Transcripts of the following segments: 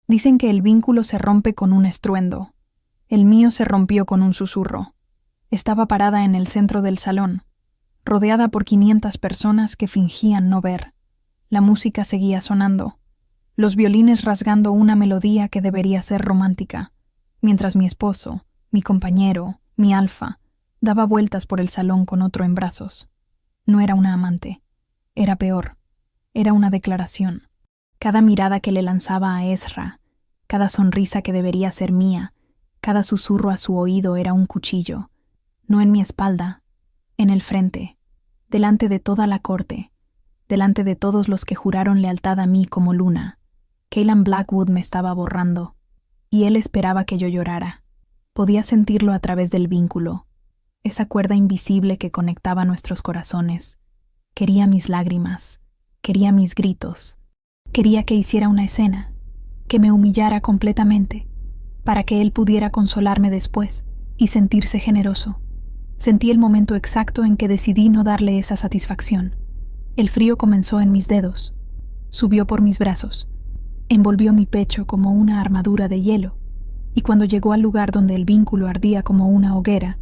Dicen que el vínculo se rompe con un estruendo. El mío se rompió con un susurro. Estaba parada en el centro del salón, rodeada por 500 personas que fingían no ver. La música seguía sonando, los violines rasgando una melodía que debería ser romántica, mientras mi esposo, mi compañero, mi alfa, daba vueltas por el salón con otro en brazos. No era una amante. Era peor. Era una declaración. Cada mirada que le lanzaba a Ezra, cada sonrisa que debería ser mía, cada susurro a su oído era un cuchillo, no en mi espalda, en el frente, delante de toda la corte, delante de todos los que juraron lealtad a mí como Luna. Caylan Blackwood me estaba borrando, y él esperaba que yo llorara. Podía sentirlo a través del vínculo, esa cuerda invisible que conectaba nuestros corazones. Quería mis lágrimas, quería mis gritos, quería que hiciera una escena, que me humillara completamente, para que él pudiera consolarme después y sentirse generoso. Sentí el momento exacto en que decidí no darle esa satisfacción. El frío comenzó en mis dedos, subió por mis brazos, envolvió mi pecho como una armadura de hielo, y cuando llegó al lugar donde el vínculo ardía como una hoguera,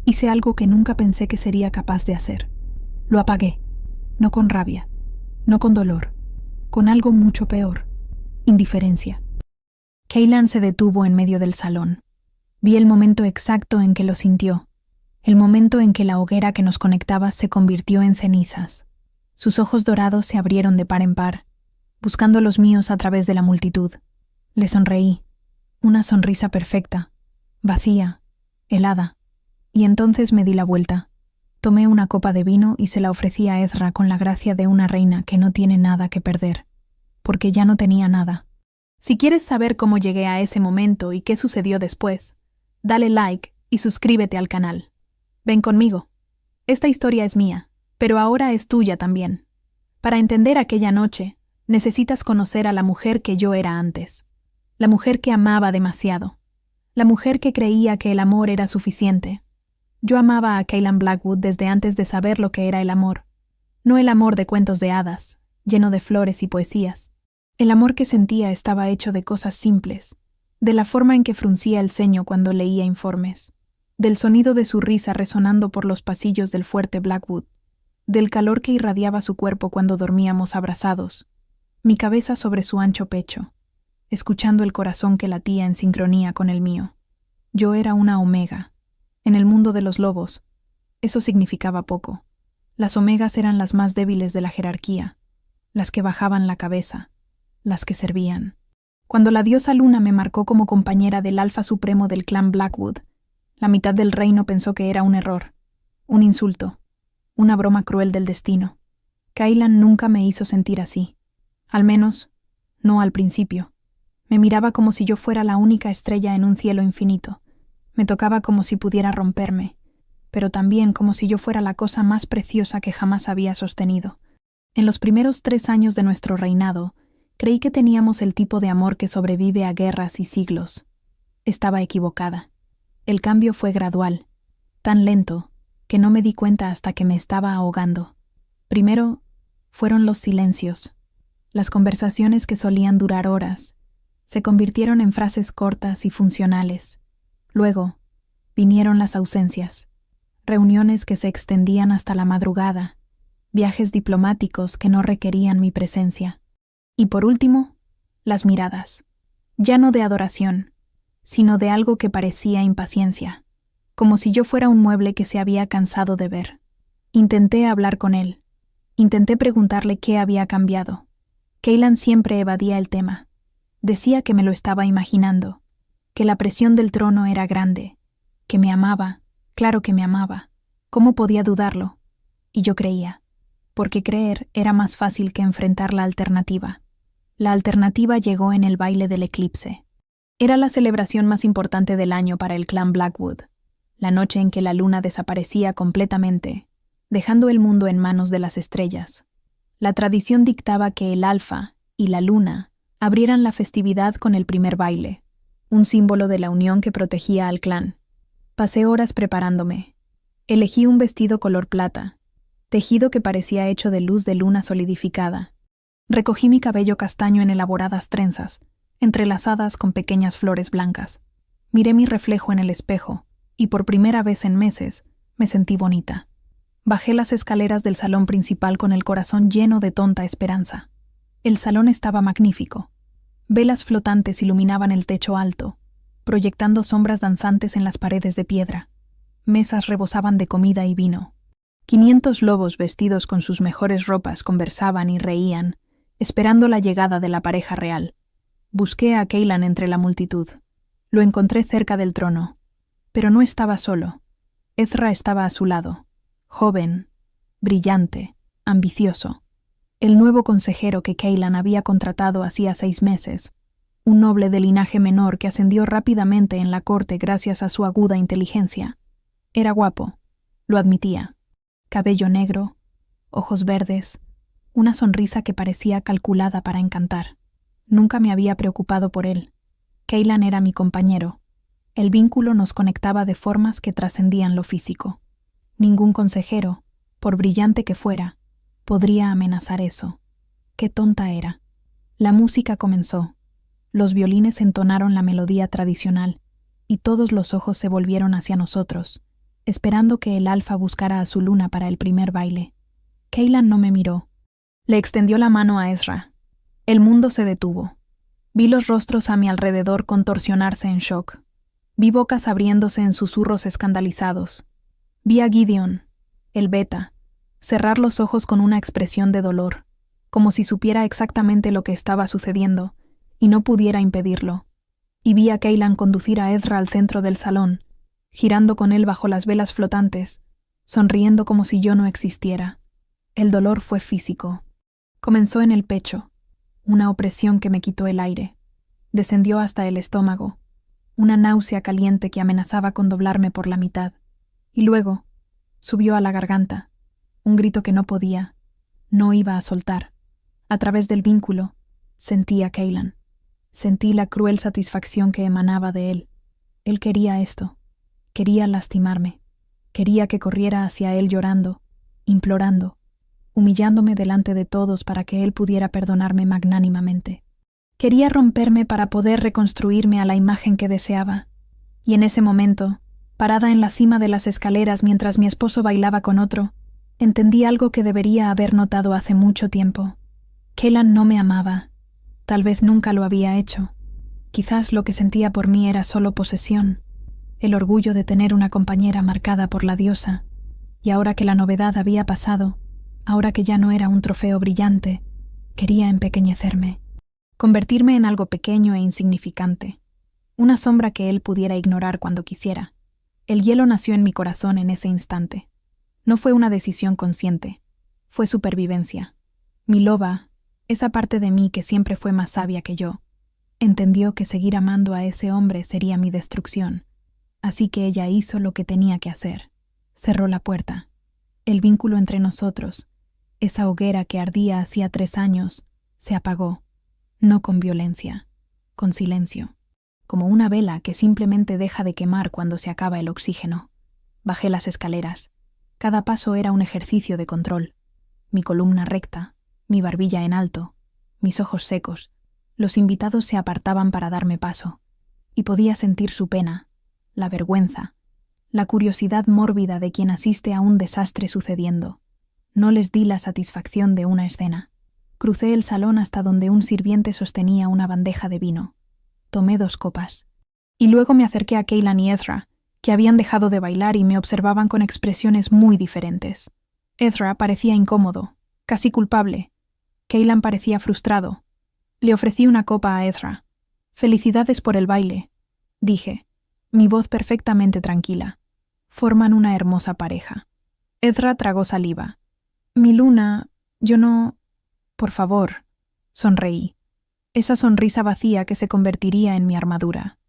hice algo que nunca pensé que sería capaz de hacer. Lo apagué, no con rabia, no con dolor, con algo mucho peor: indiferencia. Caylan se detuvo en medio del salón. Vi el momento exacto en que lo sintió, el momento en que la hoguera que nos conectaba se convirtió en cenizas. Sus ojos dorados se abrieron de par en par, buscando los míos a través de la multitud. Le sonreí, una sonrisa perfecta, vacía, helada, y entonces me di la vuelta. Tomé una copa de vino y se la ofrecí a Ezra con la gracia de una reina que no tiene nada que perder, porque ya no tenía nada. Si quieres saber cómo llegué a ese momento y qué sucedió después, dale like y suscríbete al canal. Ven conmigo. Esta historia es mía, pero ahora es tuya también. Para entender aquella noche, necesitas conocer a la mujer que yo era antes. La mujer que amaba demasiado. La mujer que creía que el amor era suficiente. Yo amaba a Caylan Blackwood desde antes de saber lo que era el amor. No el amor de cuentos de hadas, lleno de flores y poesías. El amor que sentía estaba hecho de cosas simples, de la forma en que fruncía el ceño cuando leía informes, del sonido de su risa resonando por los pasillos del fuerte Blackwood, del calor que irradiaba su cuerpo cuando dormíamos abrazados, mi cabeza sobre su ancho pecho, escuchando el corazón que latía en sincronía con el mío. Yo era una omega. En el mundo de los lobos, eso significaba poco. Las omegas eran las más débiles de la jerarquía, las que bajaban la cabeza, las que servían. Cuando la diosa Luna me marcó como compañera del alfa supremo del clan Blackwood, la mitad del reino pensó que era un error, un insulto, una broma cruel del destino. Caylan nunca me hizo sentir así. Al menos, no al principio. Me miraba como si yo fuera la única estrella en un cielo infinito. Me tocaba como si pudiera romperme, pero también como si yo fuera la cosa más preciosa que jamás había sostenido. En los primeros 3 años de nuestro reinado, creí que teníamos el tipo de amor que sobrevive a guerras y siglos. Estaba equivocada. El cambio fue gradual, tan lento, que no me di cuenta hasta que me estaba ahogando. Primero, fueron los silencios. Las conversaciones que solían durar horas se convirtieron en frases cortas y funcionales. Luego, vinieron las ausencias, reuniones que se extendían hasta la madrugada, viajes diplomáticos que no requerían mi presencia. Y por último, las miradas, ya no de adoración, sino de algo que parecía impaciencia, como si yo fuera un mueble que se había cansado de ver. Intenté hablar con él, intenté preguntarle qué había cambiado. Caylan siempre evadía el tema, decía que me lo estaba imaginando, que la presión del trono era grande, que me amaba, claro que me amaba, ¿cómo podía dudarlo? Y yo creía, porque creer era más fácil que enfrentar la alternativa. La alternativa llegó en el baile del eclipse. Era la celebración más importante del año para el clan Blackwood, la noche en que la luna desaparecía completamente, dejando el mundo en manos de las estrellas. La tradición dictaba que el alfa y la luna abrieran la festividad con el primer baile, un símbolo de la unión que protegía al clan. Pasé horas preparándome. Elegí un vestido color plata, tejido que parecía hecho de luz de luna solidificada. Recogí mi cabello castaño en elaboradas trenzas, entrelazadas con pequeñas flores blancas. Miré mi reflejo en el espejo y por primera vez en meses me sentí bonita. Bajé las escaleras del salón principal con el corazón lleno de tonta esperanza. El salón estaba magnífico. Velas flotantes iluminaban el techo alto, proyectando sombras danzantes en las paredes de piedra. Mesas rebosaban de comida y vino. 500 lobos vestidos con sus mejores ropas conversaban y reían, esperando la llegada de la pareja real. Busqué a Cailan entre la multitud. Lo encontré cerca del trono. Pero no estaba solo. Ezra estaba a su lado. Joven, brillante, ambicioso. El nuevo consejero que Cailan había contratado hacía 6 meses. Un noble de linaje menor que ascendió rápidamente en la corte gracias a su aguda inteligencia. Era guapo, lo admitía. Cabello negro, ojos verdes, una sonrisa que parecía calculada para encantar. Nunca me había preocupado por él. Cailan era mi compañero. El vínculo nos conectaba de formas que trascendían lo físico. Ningún consejero, por brillante que fuera, podría amenazar eso. Qué tonta era. La música comenzó. Los violines entonaron la melodía tradicional y todos los ojos se volvieron hacia nosotros, esperando que el alfa buscara a su luna para el primer baile. Cailan no me miró. Le extendió la mano a Ezra. El mundo se detuvo. Vi los rostros a mi alrededor contorsionarse en shock. Vi bocas abriéndose en susurros escandalizados. Vi a Gideon, el beta, cerrar los ojos con una expresión de dolor, como si supiera exactamente lo que estaba sucediendo y no pudiera impedirlo. Y vi a Cailan conducir a Ezra al centro del salón, girando con él bajo las velas flotantes, sonriendo como si yo no existiera. El dolor fue físico. Comenzó en el pecho, una opresión que me quitó el aire. Descendió hasta el estómago, una náusea caliente que amenazaba con doblarme por la mitad. Y luego subió a la garganta, un grito que no iba a soltar. A través del vínculo, sentí a Cailan. Sentí la cruel satisfacción que emanaba de él. Él quería esto. Quería lastimarme. Quería que corriera hacia él llorando, implorando, humillándome delante de todos para que él pudiera perdonarme magnánimamente. Quería romperme para poder reconstruirme a la imagen que deseaba. Y en ese momento, parada en la cima de las escaleras mientras mi esposo bailaba con otro, entendí algo que debería haber notado hace mucho tiempo. Cailan no me amaba. Tal vez nunca lo había hecho. Quizás lo que sentía por mí era solo posesión, el orgullo de tener una compañera marcada por la diosa. Y ahora que la novedad había pasado, ahora que ya no era un trofeo brillante, quería empequeñecerme, convertirme en algo pequeño e insignificante, una sombra que él pudiera ignorar cuando quisiera. El hielo nació en mi corazón en ese instante. No fue una decisión consciente, fue supervivencia. Mi loba, esa parte de mí que siempre fue más sabia que yo, entendió que seguir amando a ese hombre sería mi destrucción. Así que ella hizo lo que tenía que hacer. Cerró la puerta. El vínculo entre nosotros, esa hoguera que ardía hacía 3 años, se apagó. No con violencia, con silencio. Como una vela que simplemente deja de quemar cuando se acaba el oxígeno. Bajé las escaleras. Cada paso era un ejercicio de control. Mi columna recta, mi barbilla en alto, mis ojos secos. Los invitados se apartaban para darme paso, y podía sentir su pena, la vergüenza, la curiosidad mórbida de quien asiste a un desastre sucediendo. No les di la satisfacción de una escena. Crucé el salón hasta donde un sirviente sostenía una bandeja de vino. Tomé 2 copas. Y luego me acerqué a Cailan y Ezra, que habían dejado de bailar y me observaban con expresiones muy diferentes. Ezra parecía incómodo, casi culpable. Cailan parecía frustrado. Le ofrecí una copa a Ezra. «Felicidades por el baile», dije, mi voz perfectamente tranquila. «Forman una hermosa pareja». Ezra tragó saliva. «Mi luna, yo no...» «Por favor», sonreí. Esa sonrisa vacía que se convertiría en mi armadura.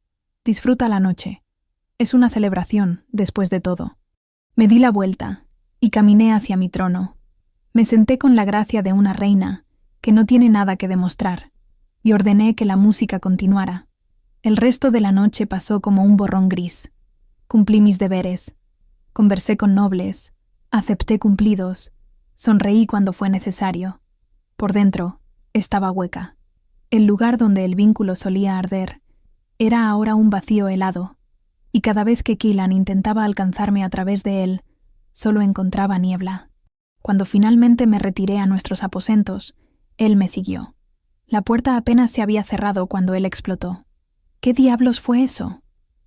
«Disfruta la noche. Es una celebración, después de todo». Me di la vuelta y caminé hacia mi trono. Me senté con la gracia de una reina que no tiene nada que demostrar y ordené que la música continuara. El resto de la noche pasó como un borrón gris. Cumplí mis deberes. Conversé con nobles. Acepté cumplidos. Sonreí cuando fue necesario. Por dentro, estaba hueca. El lugar donde el vínculo solía arder era ahora un vacío helado, y cada vez que Keelan intentaba alcanzarme a través de él, solo encontraba niebla. Cuando finalmente me retiré a nuestros aposentos, él me siguió. La puerta apenas se había cerrado cuando él explotó. ¿Qué diablos fue eso?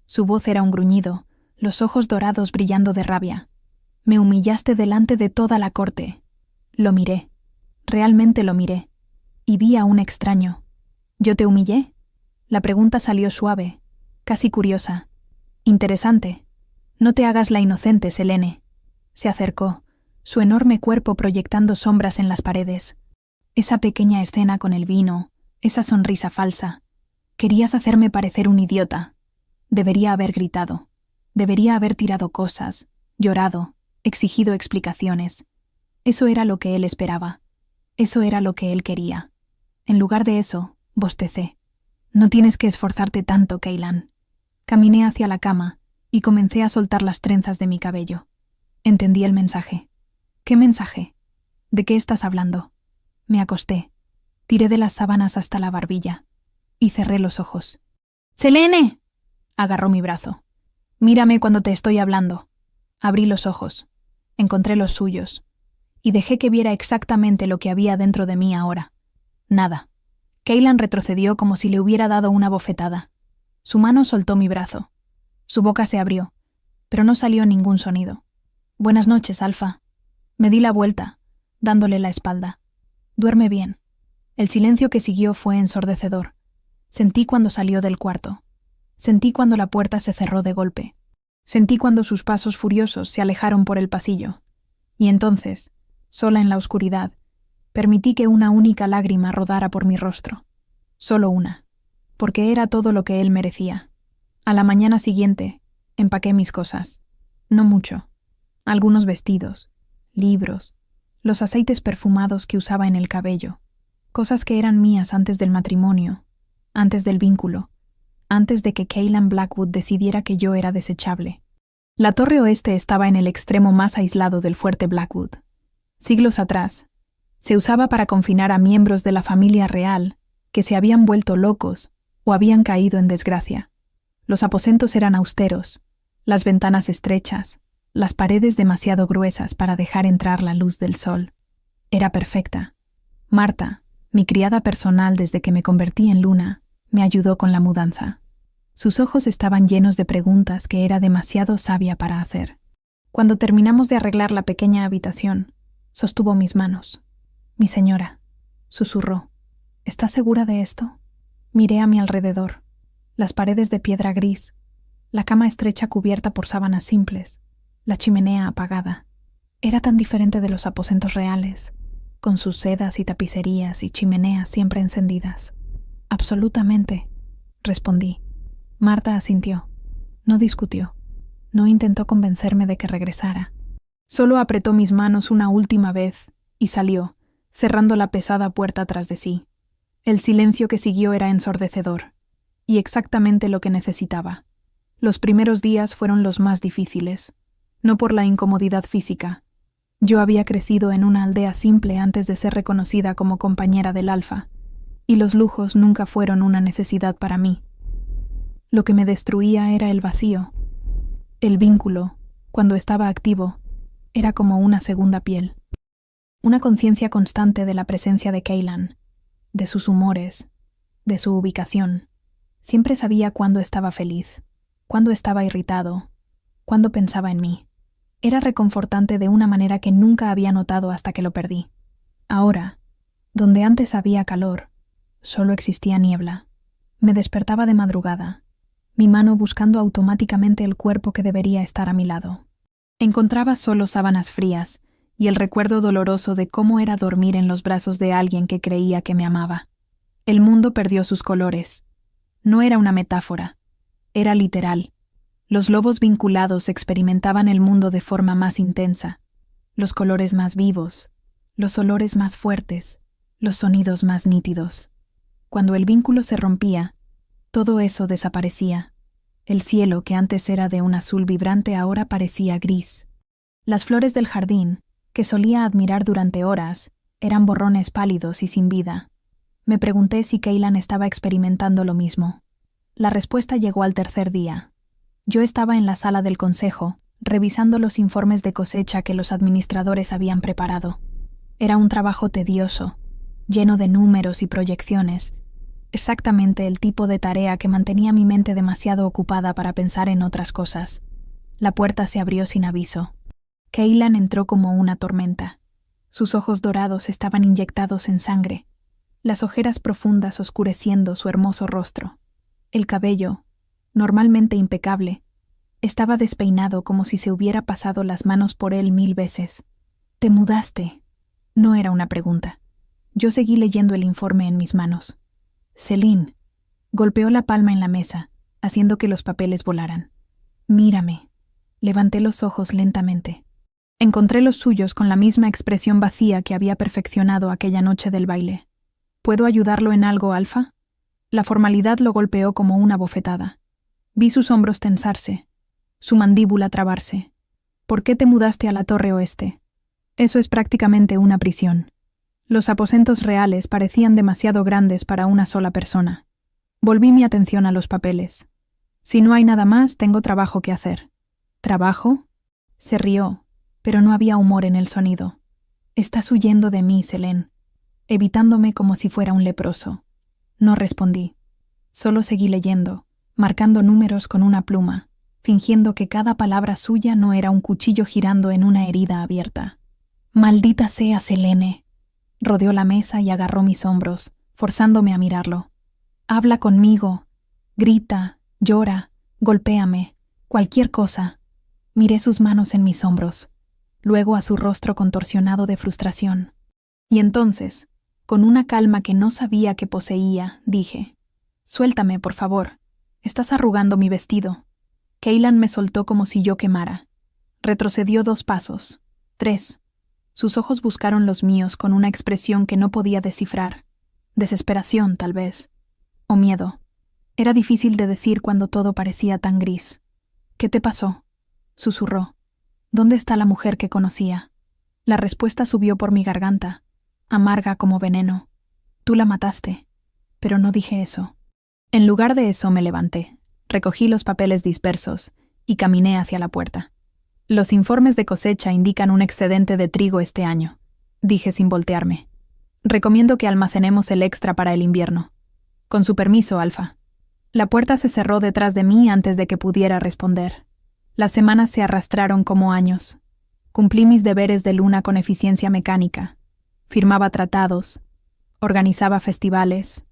Su voz era un gruñido, los ojos dorados brillando de rabia. Me humillaste delante de toda la corte. Lo miré. Realmente lo miré. Y vi a un extraño. ¿Yo te humillé? La pregunta salió suave, casi curiosa. Interesante. No te hagas la inocente, Selene. Se acercó, su enorme cuerpo proyectando sombras en las paredes. Esa pequeña escena con el vino, esa sonrisa falsa. Querías hacerme parecer un idiota. Debería haber gritado. Debería haber tirado cosas, llorado, exigido explicaciones. Eso era lo que él esperaba. Eso era lo que él quería. En lugar de eso, bostecé. No tienes que esforzarte tanto, Keelan. Caminé hacia la cama y comencé a soltar las trenzas de mi cabello. Entendí el mensaje. ¿Qué mensaje? ¿De qué estás hablando? Me acosté. Tiré de las sábanas hasta la barbilla y cerré los ojos. ¡Selene! Agarró mi brazo. Mírame cuando te estoy hablando. Abrí los ojos. Encontré los suyos. Y dejé que viera exactamente lo que había dentro de mí ahora. Nada. Keelan retrocedió como si le hubiera dado una bofetada. Su mano soltó mi brazo. Su boca se abrió, pero no salió ningún sonido. Buenas noches, Alfa. Me di la vuelta, dándole la espalda. Duerme bien. El silencio que siguió fue ensordecedor. Sentí cuando salió del cuarto. Sentí cuando la puerta se cerró de golpe. Sentí cuando sus pasos furiosos se alejaron por el pasillo. Y entonces, sola en la oscuridad, permití que una única lágrima rodara por mi rostro. Solo una, porque era todo lo que él merecía. A la mañana siguiente, empaqué mis cosas. No mucho. Algunos vestidos, libros, los aceites perfumados que usaba en el cabello, cosas que eran mías antes del matrimonio, antes del vínculo, antes de que Keelan Blackwood decidiera que yo era desechable. La torre oeste estaba en el extremo más aislado del fuerte Blackwood. Siglos atrás, se usaba para confinar a miembros de la familia real que se habían vuelto locos o habían caído en desgracia. Los aposentos eran austeros, las ventanas estrechas, las paredes demasiado gruesas para dejar entrar la luz del sol. Era perfecta. Marta, mi criada personal desde que me convertí en Luna, me ayudó con la mudanza. Sus ojos estaban llenos de preguntas que era demasiado sabia para hacer. Cuando terminamos de arreglar la pequeña habitación, sostuvo mis manos. Mi señora, susurró. ¿Estás segura de esto? Miré a mi alrededor. Las paredes de piedra gris, la cama estrecha cubierta por sábanas simples, la chimenea apagada. Era tan diferente de los aposentos reales, con sus sedas y tapicerías y chimeneas siempre encendidas. Absolutamente, respondí. Marta asintió. No discutió. No intentó convencerme de que regresara. Solo apretó mis manos una última vez y salió, cerrando la pesada puerta tras de sí. El silencio que siguió era ensordecedor, y exactamente lo que necesitaba. Los primeros días fueron los más difíciles, no por la incomodidad física. Yo había crecido en una aldea simple antes de ser reconocida como compañera del Alfa, y los lujos nunca fueron una necesidad para mí. Lo que me destruía era el vacío. El vínculo, cuando estaba activo, era como una segunda piel. Una conciencia constante de la presencia de Keelan, de sus humores, de su ubicación. Siempre sabía cuándo estaba feliz, cuándo estaba irritado, cuándo pensaba en mí. Era reconfortante de una manera que nunca había notado hasta que lo perdí. Ahora, donde antes había calor, solo existía niebla. Me despertaba de madrugada, mi mano buscando automáticamente el cuerpo que debería estar a mi lado. Encontraba solo sábanas frías y el recuerdo doloroso de cómo era dormir en los brazos de alguien que creía que me amaba. El mundo perdió sus colores. No era una metáfora, era literal. Los lobos vinculados experimentaban el mundo de forma más intensa, los colores más vivos, los olores más fuertes, los sonidos más nítidos. Cuando el vínculo se rompía, todo eso desaparecía. El cielo, que antes era de un azul vibrante, ahora parecía gris. Las flores del jardín, que solía admirar durante horas, eran borrones pálidos y sin vida. Me pregunté si Kaylan estaba experimentando lo mismo. La respuesta llegó al tercer día. Yo estaba en la sala del consejo, revisando los informes de cosecha que los administradores habían preparado. Era un trabajo tedioso, lleno de números y proyecciones, exactamente el tipo de tarea que mantenía mi mente demasiado ocupada para pensar en otras cosas. La puerta se abrió sin aviso. Kaylan entró como una tormenta. Sus ojos dorados estaban inyectados en sangre, las ojeras profundas oscureciendo su hermoso rostro. El cabello, normalmente impecable, estaba despeinado como si se hubiera pasado las manos por él 1000 veces. «¿Te mudaste?» No era una pregunta. Yo seguí leyendo el informe en mis manos. Celine golpeó la palma en la mesa, haciendo que los papeles volaran. «Mírame». Levanté los ojos lentamente. Encontré los suyos con la misma expresión vacía que había perfeccionado aquella noche del baile. «¿Puedo ayudarlo en algo, Alfa?» La formalidad lo golpeó como una bofetada. Vi sus hombros tensarse, su mandíbula trabarse. «¿Por qué te mudaste a la Torre Oeste?» «Eso es prácticamente una prisión». Los aposentos reales parecían demasiado grandes para una sola persona. Volví mi atención a los papeles. «Si no hay nada más, tengo trabajo que hacer». «¿Trabajo?» Se rió, pero no había humor en el sonido. «Estás huyendo de mí, Selene», evitándome como si fuera un leproso. No respondí. Solo seguí leyendo, marcando números con una pluma, fingiendo que cada palabra suya no era un cuchillo girando en una herida abierta. «Maldita sea, Selene». Rodeó la mesa y agarró mis hombros, forzándome a mirarlo. «Habla conmigo. Grita, llora, golpéame, cualquier cosa». Miré sus manos en mis hombros, luego a su rostro contorsionado de frustración. Y entonces, con una calma que no sabía que poseía, dije: «Suéltame, por favor. Estás arrugando mi vestido». Kaylan me soltó como si yo quemara. Retrocedió 2 pasos, 3. Sus ojos buscaron los míos con una expresión que no podía descifrar. Desesperación, tal vez. O miedo. Era difícil de decir cuando todo parecía tan gris. «¿Qué te pasó?», susurró. «¿Dónde está la mujer que conocía?» La respuesta subió por mi garganta, amarga como veneno. «Tú la mataste». Pero no dije eso. En lugar de eso me levanté, recogí los papeles dispersos y caminé hacia la puerta. «Los informes de cosecha indican un excedente de trigo este año», dije sin voltearme. «Recomiendo que almacenemos el extra para el invierno. Con su permiso, Alfa». La puerta se cerró detrás de mí antes de que pudiera responder. Las semanas se arrastraron como años. Cumplí mis deberes de luna con eficiencia mecánica. Firmaba tratados, organizaba festivales,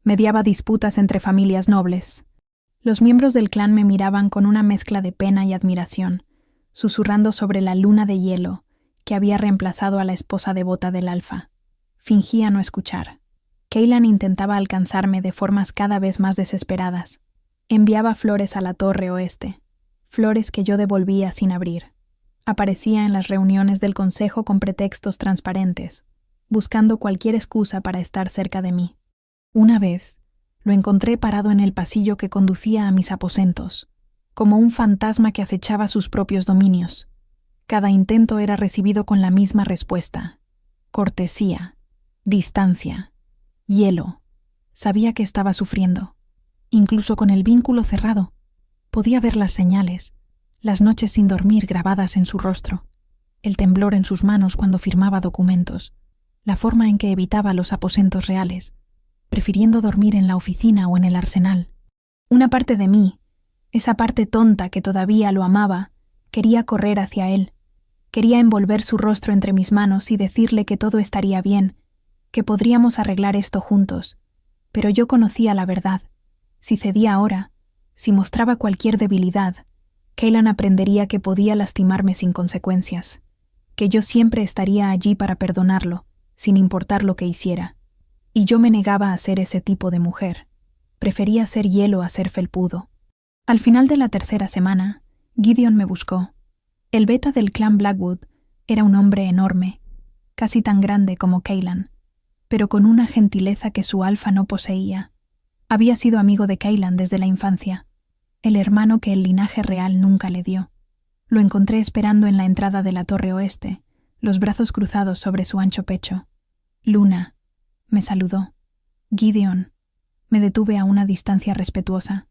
mediaba disputas entre familias nobles. Los miembros del clan me miraban con una mezcla de pena y admiración, susurrando sobre la luna de hielo que había reemplazado a la esposa devota del Alfa. Fingía no escuchar. Kaylan intentaba alcanzarme de formas cada vez más desesperadas. Enviaba flores a la Torre Oeste, flores que yo devolvía sin abrir. Aparecía en las reuniones del consejo con pretextos transparentes, buscando cualquier excusa para estar cerca de mí. Una vez, lo encontré parado en el pasillo que conducía a mis aposentos, como un fantasma que acechaba sus propios dominios. Cada intento era recibido con la misma respuesta: cortesía, distancia, hielo. Sabía que estaba sufriendo. Incluso con el vínculo cerrado, podía ver las señales, las noches sin dormir grabadas en su rostro, el temblor en sus manos cuando firmaba documentos, la forma en que evitaba los aposentos reales, prefiriendo dormir en la oficina o en el arsenal. Una parte de mí, esa parte tonta que todavía lo amaba, quería correr hacia él. Quería envolver su rostro entre mis manos y decirle que todo estaría bien, que podríamos arreglar esto juntos. Pero yo conocía la verdad. Si cedía ahora, si mostraba cualquier debilidad, Kaylan aprendería que podía lastimarme sin consecuencias, que yo siempre estaría allí para perdonarlo, sin importar lo que hiciera. Y yo me negaba a ser ese tipo de mujer. Prefería ser hielo a ser felpudo. Al final de la 3ª semana, Gideon me buscó. El beta del clan Blackwood era un hombre enorme, casi tan grande como Kaylan, pero con una gentileza que su alfa no poseía. Había sido amigo de Kaylan desde la infancia, el hermano que el linaje real nunca le dio. Lo encontré esperando en la entrada de la Torre Oeste, los brazos cruzados sobre su ancho pecho. «Luna», me saludó. Gideon. Me detuve a una distancia respetuosa.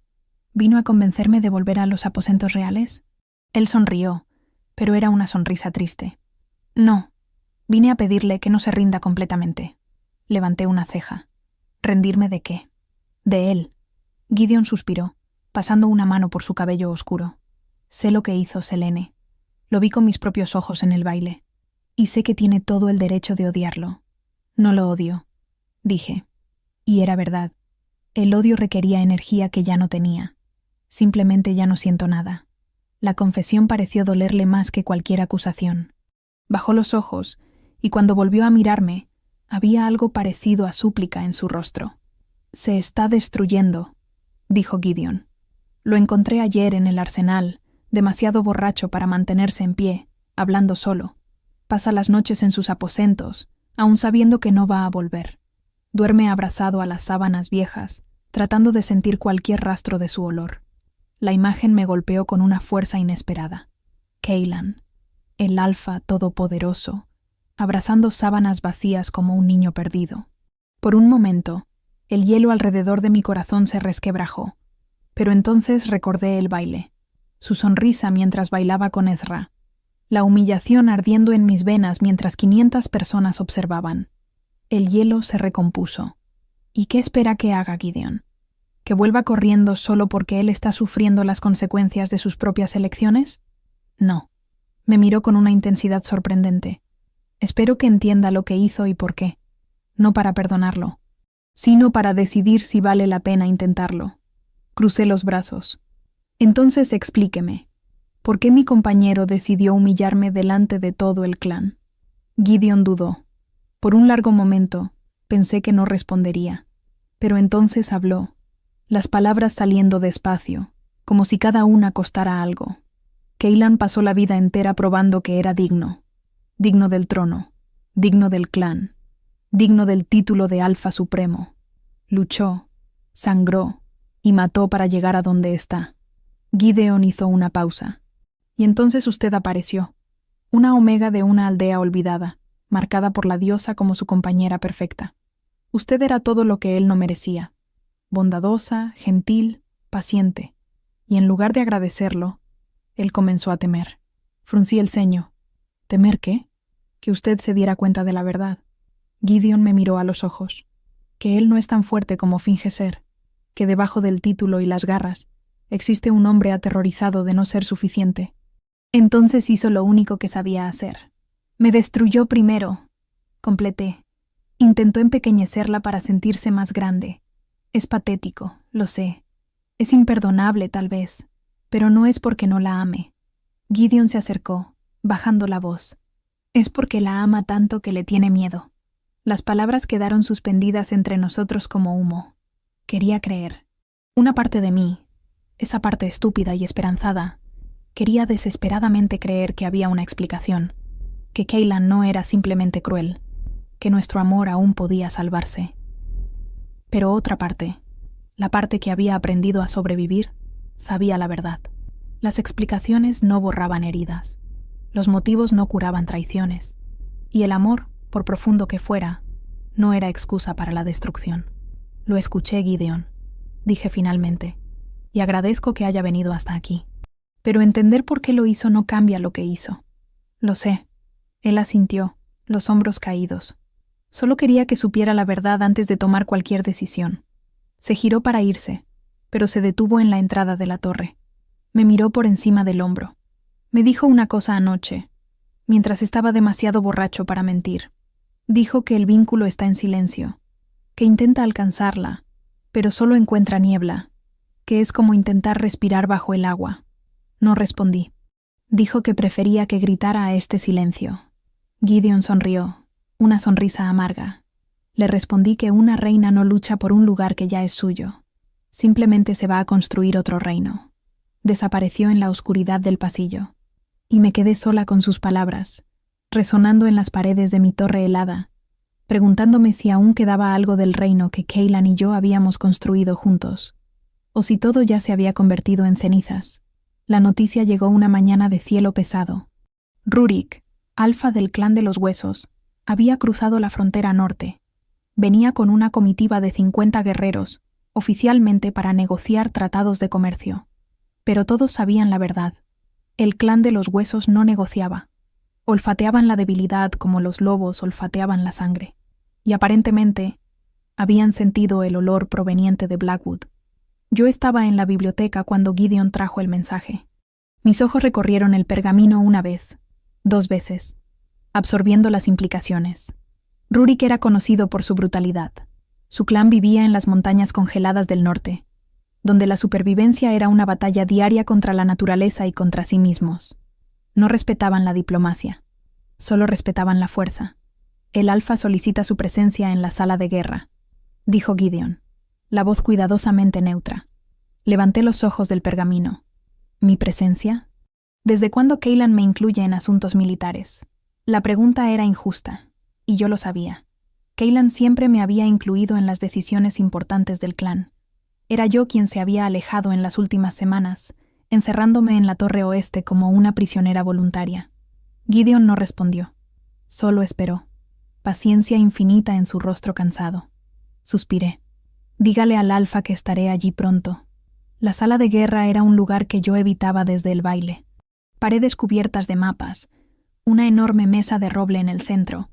¿Vino a convencerme de volver a los aposentos reales? Él sonrió, pero era una sonrisa triste. No, vine a pedirle que no se rinda completamente. Levanté una ceja. ¿Rendirme de qué? De él. Gideon suspiró, pasando una mano por su cabello oscuro. Sé lo que hizo Selene. Lo vi con mis propios ojos en el baile. Y sé que tiene todo el derecho de odiarlo. No lo odio, dije. Y era verdad. El odio requería energía que ya no tenía. Simplemente ya no siento nada. La confesión pareció dolerle más que cualquier acusación. Bajó los ojos, y cuando volvió a mirarme, había algo parecido a súplica en su rostro. Se está destruyendo, dijo Gideon. Lo encontré ayer en el arsenal, demasiado borracho para mantenerse en pie, hablando solo. Pasa las noches en sus aposentos, aun sabiendo que no va a volver. Duerme abrazado a las sábanas viejas, tratando de sentir cualquier rastro de su olor. La imagen me golpeó con una fuerza inesperada. Cailan, el alfa todopoderoso, abrazando sábanas vacías como un niño perdido. Por un momento, el hielo alrededor de mi corazón se resquebrajó, pero entonces recordé el baile, su sonrisa mientras bailaba con Ezra, la humillación ardiendo en mis venas mientras 500 personas observaban. El hielo se recompuso. ¿Y qué espera que haga Gideon? ¿Que vuelva corriendo solo porque él está sufriendo las consecuencias de sus propias elecciones? No. Me miró con una intensidad sorprendente. Espero que entienda lo que hizo y por qué. No para perdonarlo, sino para decidir si vale la pena intentarlo. Crucé los brazos. Entonces explíqueme, ¿por qué mi compañero decidió humillarme delante de todo el clan? Gideon dudó. Por un largo momento, pensé que no respondería. Pero entonces habló, las palabras saliendo despacio, como si cada una costara algo. Cailan pasó la vida entera probando que era digno. Digno del trono, digno del clan, digno del título de Alfa Supremo. Luchó, sangró y mató para llegar a donde está. Gideon hizo una pausa. Y entonces usted apareció, una omega de una aldea olvidada, marcada por la diosa como su compañera perfecta. Usted era todo lo que él no merecía. Bondadosa, gentil, paciente. Y en lugar de agradecerlo, él comenzó a temer. Fruncí el ceño. ¿Temer qué? Que usted se diera cuenta de la verdad. Gideon me miró a los ojos. Que él no es tan fuerte como finge ser. Que debajo del título y las garras existe un hombre aterrorizado de no ser suficiente. Entonces hizo lo único que sabía hacer. Me destruyó primero, completé. Intentó empequeñecerla para sentirse más grande. Es patético, lo sé. Es imperdonable, tal vez, pero no es porque no la ame. Gideon se acercó, bajando la voz. Es porque la ama tanto que le tiene miedo. Las palabras quedaron suspendidas entre nosotros como humo. Quería creer. Una parte de mí, esa parte estúpida y esperanzada, quería desesperadamente creer que había una explicación, que Cailan no era simplemente cruel, que nuestro amor aún podía salvarse. Pero otra parte, la parte que había aprendido a sobrevivir, sabía la verdad. Las explicaciones no borraban heridas, los motivos no curaban traiciones, y el amor, por profundo que fuera, no era excusa para la destrucción. Lo escuché, Gideon, dije finalmente, y agradezco que haya venido hasta aquí. Pero entender por qué lo hizo no cambia lo que hizo. Lo sé. Él asintió, los hombros caídos. Solo quería que supiera la verdad antes de tomar cualquier decisión. Se giró para irse, pero se detuvo en la entrada de la torre. Me miró por encima del hombro. Me dijo una cosa anoche, mientras estaba demasiado borracho para mentir. Dijo que el vínculo está en silencio, que intenta alcanzarla, pero solo encuentra niebla, que es como intentar respirar bajo el agua. No respondí. Dijo que prefería que gritara a este silencio. Gideon sonrió, una sonrisa amarga. Le respondí que una reina no lucha por un lugar que ya es suyo. Simplemente se va a construir otro reino. Desapareció en la oscuridad del pasillo. Y me quedé sola con sus palabras, resonando en las paredes de mi torre helada, preguntándome si aún quedaba algo del reino que Cailan y yo habíamos construido juntos, o si todo ya se había convertido en cenizas. La noticia llegó una mañana de cielo pesado. Rurik, alfa del clan de los huesos, había cruzado la frontera norte. Venía con una comitiva de 50 guerreros, oficialmente para negociar tratados de comercio. Pero todos sabían la verdad. El clan de los huesos no negociaba. Olfateaban la debilidad como los lobos olfateaban la sangre. Y aparentemente habían sentido el olor proveniente de Blackwood. Yo estaba en la biblioteca cuando Gideon trajo el mensaje. Mis ojos recorrieron el pergamino una vez, 2 veces, absorbiendo las implicaciones. Rurik era conocido por su brutalidad. Su clan vivía en las montañas congeladas del norte, donde la supervivencia era una batalla diaria contra la naturaleza y contra sí mismos. No respetaban la diplomacia, solo respetaban la fuerza. El alfa solicita su presencia en la sala de guerra, dijo Gideon, la voz cuidadosamente neutra. Levanté los ojos del pergamino. ¿Mi presencia? ¿Desde cuándo Cailan me incluye en asuntos militares? La pregunta era injusta, y yo lo sabía. Cailan siempre me había incluido en las decisiones importantes del clan. Era yo quien se había alejado en las últimas semanas, encerrándome en la torre oeste como una prisionera voluntaria. Gideon no respondió. Solo esperó. Paciencia infinita en su rostro cansado. Suspiré. Dígale al alfa que estaré allí pronto. La sala de guerra era un lugar que yo evitaba desde el baile. Paredes cubiertas de mapas, una enorme mesa de roble en el centro,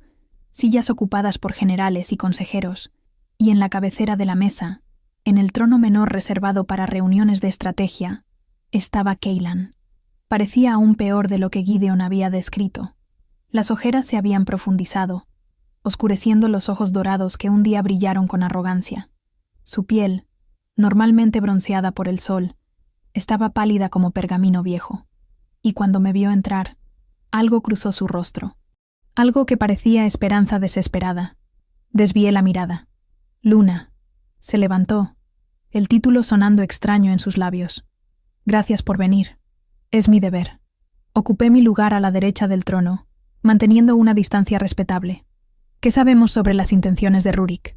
sillas ocupadas por generales y consejeros, y en la cabecera de la mesa, en el trono menor reservado para reuniones de estrategia, estaba Cailan. Parecía aún peor de lo que Gideon había descrito. Las ojeras se habían profundizado, oscureciendo los ojos dorados que un día brillaron con arrogancia. Su piel, normalmente bronceada por el sol, estaba pálida como pergamino viejo. Y cuando me vio entrar, algo cruzó su rostro. Algo que parecía esperanza desesperada. Desvié la mirada. Luna. Se levantó, el título sonando extraño en sus labios. Gracias por venir. Es mi deber. Ocupé mi lugar a la derecha del trono, manteniendo una distancia respetable. ¿Qué sabemos sobre las intenciones de Rurik?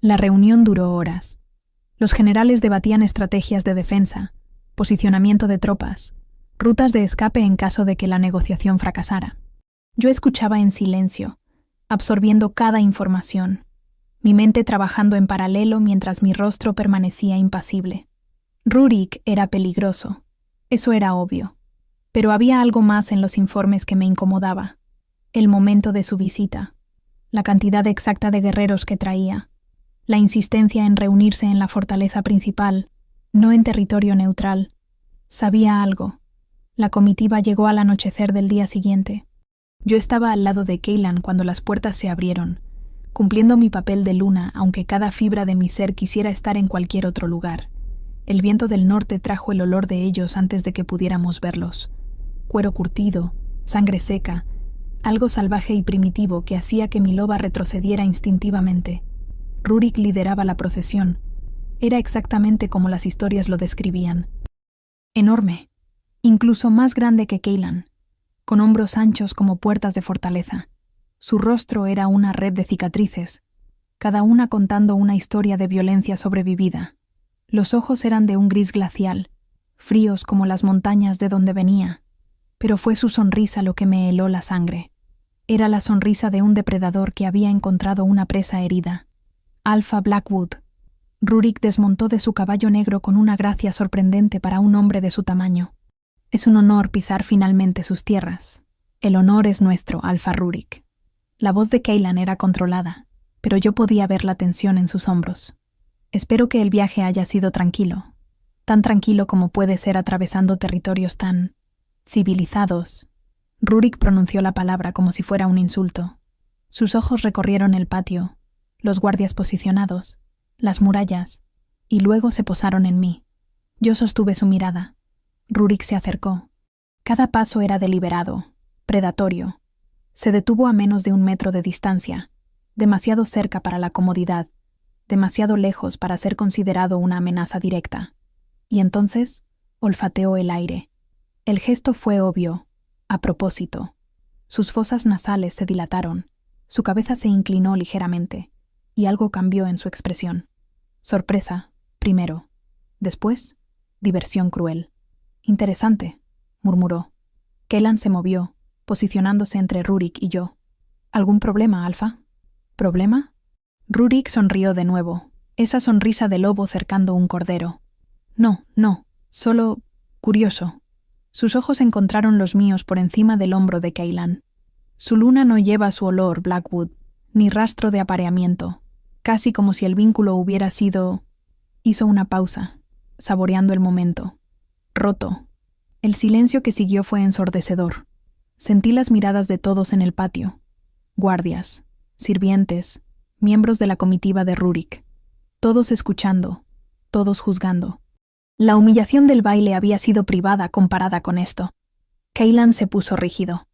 La reunión duró horas. Los generales debatían estrategias de defensa, posicionamiento de tropas, rutas de escape en caso de que la negociación fracasara. Yo escuchaba en silencio, absorbiendo cada información, mi mente trabajando en paralelo mientras mi rostro permanecía impasible. Rurik era peligroso, eso era obvio, pero había algo más en los informes que me incomodaba. El momento de su visita, la cantidad exacta de guerreros que traía, la insistencia en reunirse en la fortaleza principal, no en territorio neutral. Sabía algo. La comitiva llegó al anochecer del día siguiente. Yo estaba al lado de Cailan cuando las puertas se abrieron, cumpliendo mi papel de luna, aunque cada fibra de mi ser quisiera estar en cualquier otro lugar. El viento del norte trajo el olor de ellos antes de que pudiéramos verlos. Cuero curtido, sangre seca, algo salvaje y primitivo que hacía que mi loba retrocediera instintivamente. Rurik lideraba la procesión. Era exactamente como las historias lo describían. Enorme, incluso más grande que Cailan, con hombros anchos como puertas de fortaleza. Su rostro era una red de cicatrices, cada una contando una historia de violencia sobrevivida. Los ojos eran de un gris glacial, fríos como las montañas de donde venía, pero fue su sonrisa lo que me heló la sangre. Era la sonrisa de un depredador que había encontrado una presa herida. Alpha Blackwood. Rurik desmontó de su caballo negro con una gracia sorprendente para un hombre de su tamaño. Es un honor pisar finalmente sus tierras. El honor es nuestro, Alpha Rurik. La voz de Cailan era controlada, pero yo podía ver la tensión en sus hombros. Espero que el viaje haya sido tranquilo, tan tranquilo como puede ser atravesando territorios tan civilizados. Rurik pronunció la palabra como si fuera un insulto. Sus ojos recorrieron el patio, los guardias posicionados, las murallas, y luego se posaron en mí. Yo sostuve su mirada. Rurik se acercó. Cada paso era deliberado, predatorio. Se detuvo a menos de 1 metro de distancia, demasiado cerca para la comodidad, demasiado lejos para ser considerado una amenaza directa. Y entonces olfateó el aire. El gesto fue obvio, a propósito. Sus fosas nasales se dilataron, su cabeza se inclinó ligeramente, y algo cambió en su expresión. Sorpresa, primero. Después, diversión cruel. Interesante, murmuró. Cailan se movió, posicionándose entre Rurik y yo. ¿Algún problema, Alfa? ¿Problema? Rurik sonrió de nuevo, esa sonrisa de lobo cercando un cordero. No, solo curioso. Sus ojos encontraron los míos por encima del hombro de Cailan. Su luna no lleva su olor, Blackwood, ni rastro de apareamiento, casi como si el vínculo hubiera sido... Hizo una pausa, saboreando el momento. Roto. El silencio que siguió fue ensordecedor. Sentí las miradas de todos en el patio. Guardias, sirvientes, miembros de la comitiva de Rurik. Todos escuchando, todos juzgando. La humillación del baile había sido privada comparada con esto. Cailan se puso rígido.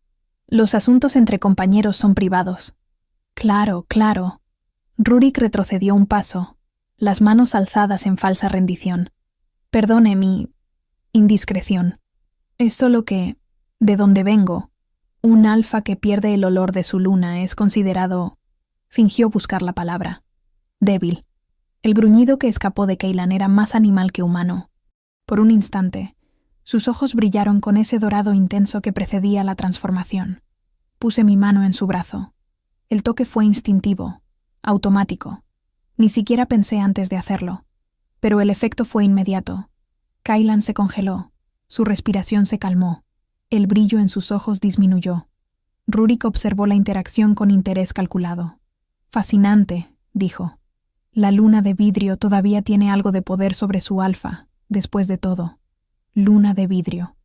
Los asuntos entre compañeros son privados. Claro. Rurik retrocedió un paso, las manos alzadas en falsa rendición. Perdone mi indiscreción. Es solo que, de donde vengo, un alfa que pierde el olor de su luna es considerado... Fingió buscar la palabra. Débil. El gruñido que escapó de Cailan era más animal que humano. Por un instante, sus ojos brillaron con ese dorado intenso que precedía la transformación. Puse mi mano en su brazo. El toque fue instintivo, automático. Ni siquiera pensé antes de hacerlo. Pero el efecto fue inmediato. Cailan se congeló. Su respiración se calmó. El brillo en sus ojos disminuyó. Rurik observó la interacción con interés calculado. Fascinante, dijo. La luna de vidrio todavía tiene algo de poder sobre su alfa, después de todo. Luna de vidrio.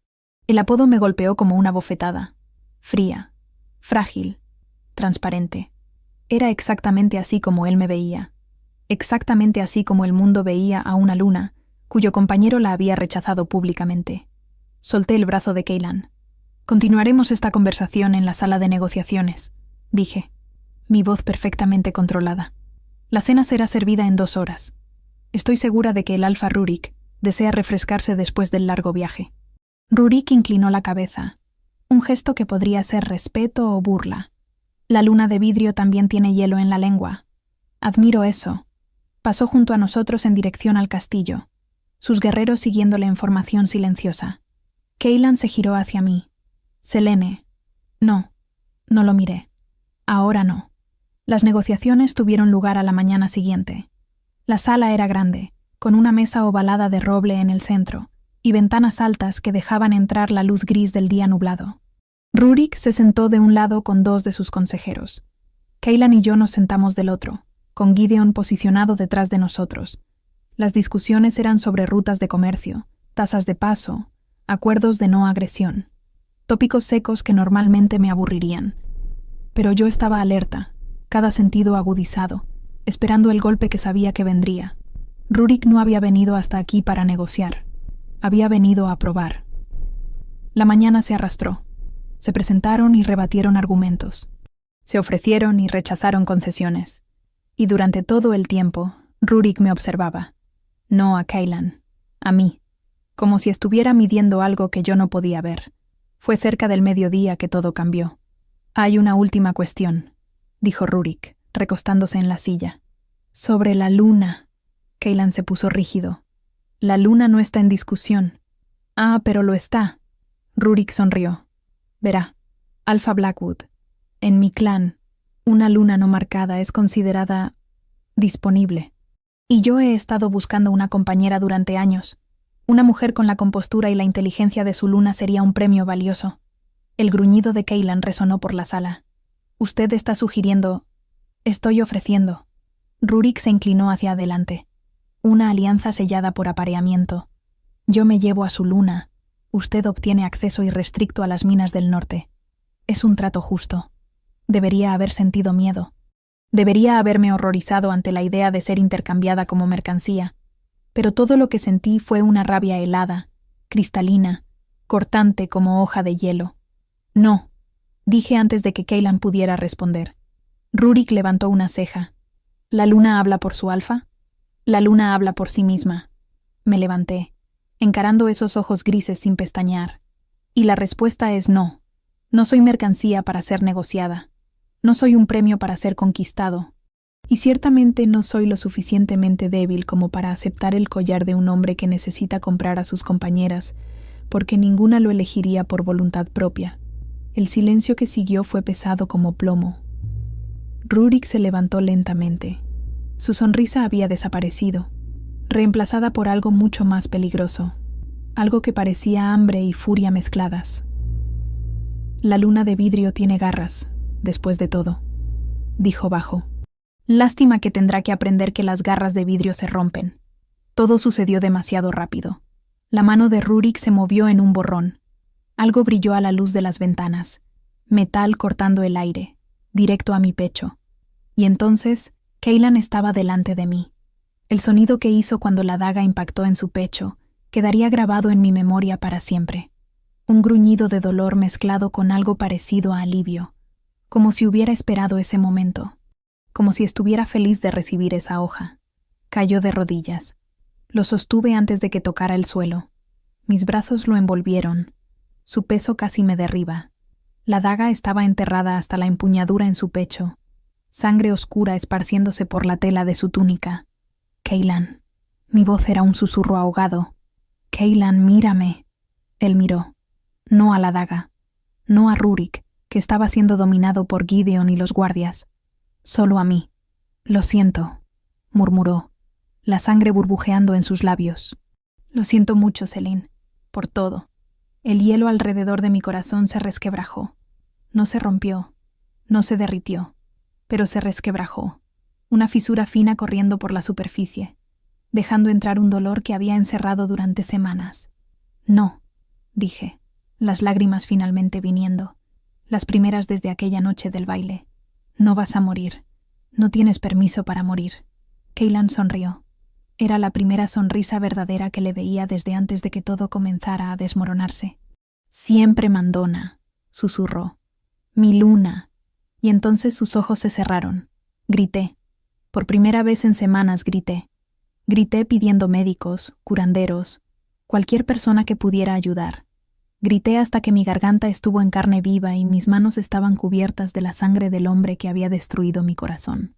El apodo me golpeó como una bofetada. Fría, frágil, transparente. Era exactamente así como él me veía. Exactamente así como el mundo veía a una luna, cuyo compañero la había rechazado públicamente. Solté el brazo de Cailan. Continuaremos esta conversación en la sala de negociaciones, dije, mi voz perfectamente controlada. La cena será servida en 2 horas. Estoy segura de que el alfa Rurik desea refrescarse después del largo viaje. Rurik inclinó la cabeza, un gesto que podría ser respeto o burla. La luna de vidrio también tiene hielo en la lengua. Admiro eso. Pasó junto a nosotros en dirección al castillo, sus guerreros siguiéndole en formación silenciosa. Cailan se giró hacia mí. Selene. No lo miré. Ahora no. Las negociaciones tuvieron lugar a la mañana siguiente. La sala era grande, con una mesa ovalada de roble en el centro y ventanas altas que dejaban entrar la luz gris del día nublado. Rurik se sentó de un lado con 2 de sus consejeros. Cailan y yo nos sentamos del otro, con Gideon posicionado detrás de nosotros. Las discusiones eran sobre rutas de comercio, tasas de paso, acuerdos de no agresión. Tópicos secos que normalmente me aburrirían. Pero yo estaba alerta, cada sentido agudizado, esperando el golpe que sabía que vendría. Rurik no había venido hasta aquí para negociar. Había venido a probar. La mañana se arrastró. Se presentaron y rebatieron argumentos. Se ofrecieron y rechazaron concesiones. Y durante todo el tiempo, Rurik me observaba. No a Cailan, a mí, como si estuviera midiendo algo que yo no podía ver. Fue cerca del mediodía que todo cambió. Hay una última cuestión, dijo Rurik, recostándose en la silla. Sobre la luna. Cailan se puso rígido. La luna no está en discusión. Ah, pero lo está. Rurik sonrió. Verá, Alpha Blackwood, en mi clan, una luna no marcada es considerada disponible. Y yo he estado buscando una compañera durante años. Una mujer con la compostura y la inteligencia de su luna sería un premio valioso. El gruñido de Cailan resonó por la sala. Usted está sugiriendo... Estoy ofreciendo. Rurik se inclinó hacia adelante. Una alianza sellada por apareamiento. Yo me llevo a su luna. Usted obtiene acceso irrestricto a las minas del norte. Es un trato justo. Debería haber sentido miedo. Debería haberme horrorizado ante la idea de ser intercambiada como mercancía. Pero todo lo que sentí fue una rabia helada, cristalina, cortante como hoja de hielo. No, dije antes de que Cailan pudiera responder. Rurik levantó una ceja. ¿La luna habla por su alfa? La luna habla por sí misma. Me levanté, encarando esos ojos grises sin pestañear. Y la respuesta es no. No soy mercancía para ser negociada. No soy un premio para ser conquistado. Y ciertamente no soy lo suficientemente débil como para aceptar el collar de un hombre que necesita comprar a sus compañeras, porque ninguna lo elegiría por voluntad propia. El silencio que siguió fue pesado como plomo. Rurik se levantó lentamente, Su sonrisa había desaparecido, reemplazada por algo mucho más peligroso, algo que parecía hambre y furia mezcladas. La luna de vidrio tiene garras, después de todo, dijo bajo. Lástima que tendrá que aprender que las garras de vidrio se rompen. Todo sucedió demasiado rápido. La mano de Rurik se movió en un borrón. Algo brilló a la luz de las ventanas, metal cortando el aire, directo a mi pecho. Y entonces, Kaylan estaba delante de mí. El sonido que hizo cuando la daga impactó en su pecho quedaría grabado en mi memoria para siempre. Un gruñido de dolor mezclado con algo parecido a alivio, como si hubiera esperado ese momento, como si estuviera feliz de recibir esa hoja. Cayó de rodillas. Lo sostuve antes de que tocara el suelo. Mis brazos lo envolvieron. Su peso casi me derriba. La daga estaba enterrada hasta la empuñadura en su pecho, sangre oscura esparciéndose por la tela de su túnica. Kaylan. Mi voz era un susurro ahogado. Kaylan, mírame. Él miró. No a la daga. No a Rurik, que estaba siendo dominado por Gideon y los guardias. Solo a mí. Lo siento, murmuró, la sangre burbujeando en sus labios. Lo siento mucho, Celine, por todo. El hielo alrededor de mi corazón se resquebrajó. No se rompió, no se derritió, pero se resquebrajó, una fisura fina corriendo por la superficie, dejando entrar un dolor que había encerrado durante semanas. No, dije, las lágrimas finalmente viniendo, las primeras desde aquella noche del baile. No vas a morir. No tienes permiso para morir. Kaylan sonrió. Era la primera sonrisa verdadera que le veía desde antes de que todo comenzara a desmoronarse. Siempre mandona, susurró. Mi luna. Y entonces sus ojos se cerraron. Grité. Por primera vez en semanas grité. Grité pidiendo médicos, curanderos, cualquier persona que pudiera ayudar. Grité hasta que mi garganta estuvo en carne viva y mis manos estaban cubiertas de la sangre del hombre que había destruido mi corazón,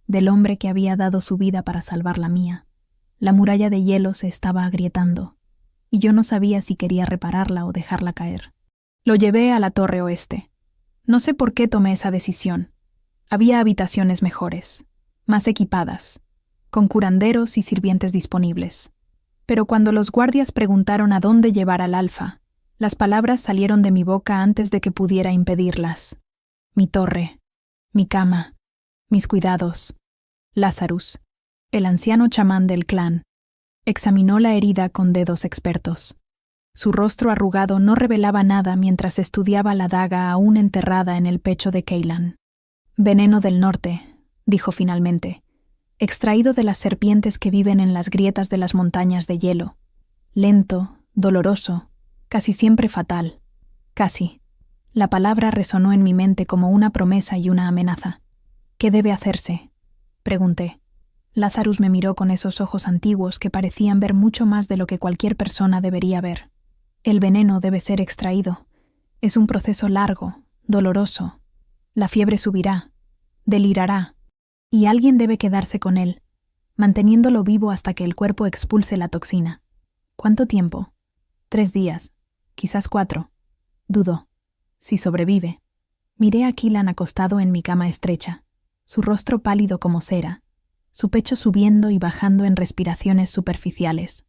del hombre que había dado su vida para salvar la mía. La muralla de hielo se estaba agrietando, y yo no sabía si quería repararla o dejarla caer. Lo llevé a la torre oeste. No sé por qué tomé esa decisión. Había habitaciones mejores, más equipadas, con curanderos y sirvientes disponibles. Pero cuando los guardias preguntaron a dónde llevar al Alfa, las palabras salieron de mi boca antes de que pudiera impedirlas. Mi torre, mi cama, mis cuidados. Lazarus, el anciano chamán del clan, examinó la herida con dedos expertos. Su rostro arrugado no revelaba nada mientras estudiaba la daga aún enterrada en el pecho de Kaylan. Veneno del norte, dijo finalmente, extraído de las serpientes que viven en las grietas de las montañas de hielo. Lento, doloroso, casi siempre fatal. Casi. La palabra resonó en mi mente como una promesa y una amenaza. ¿Qué debe hacerse?, pregunté. Lazarus me miró con esos ojos antiguos que parecían ver mucho más de lo que cualquier persona debería ver. El veneno debe ser extraído. Es un proceso largo, doloroso. La fiebre subirá, delirará, y alguien debe quedarse con él, manteniéndolo vivo hasta que el cuerpo expulse la toxina. ¿Cuánto tiempo? 3 días. Quizás 4. Dudo. Si sobrevive. Miré a Kaylan acostado en mi cama estrecha, su rostro pálido como cera, su pecho subiendo y bajando en respiraciones superficiales.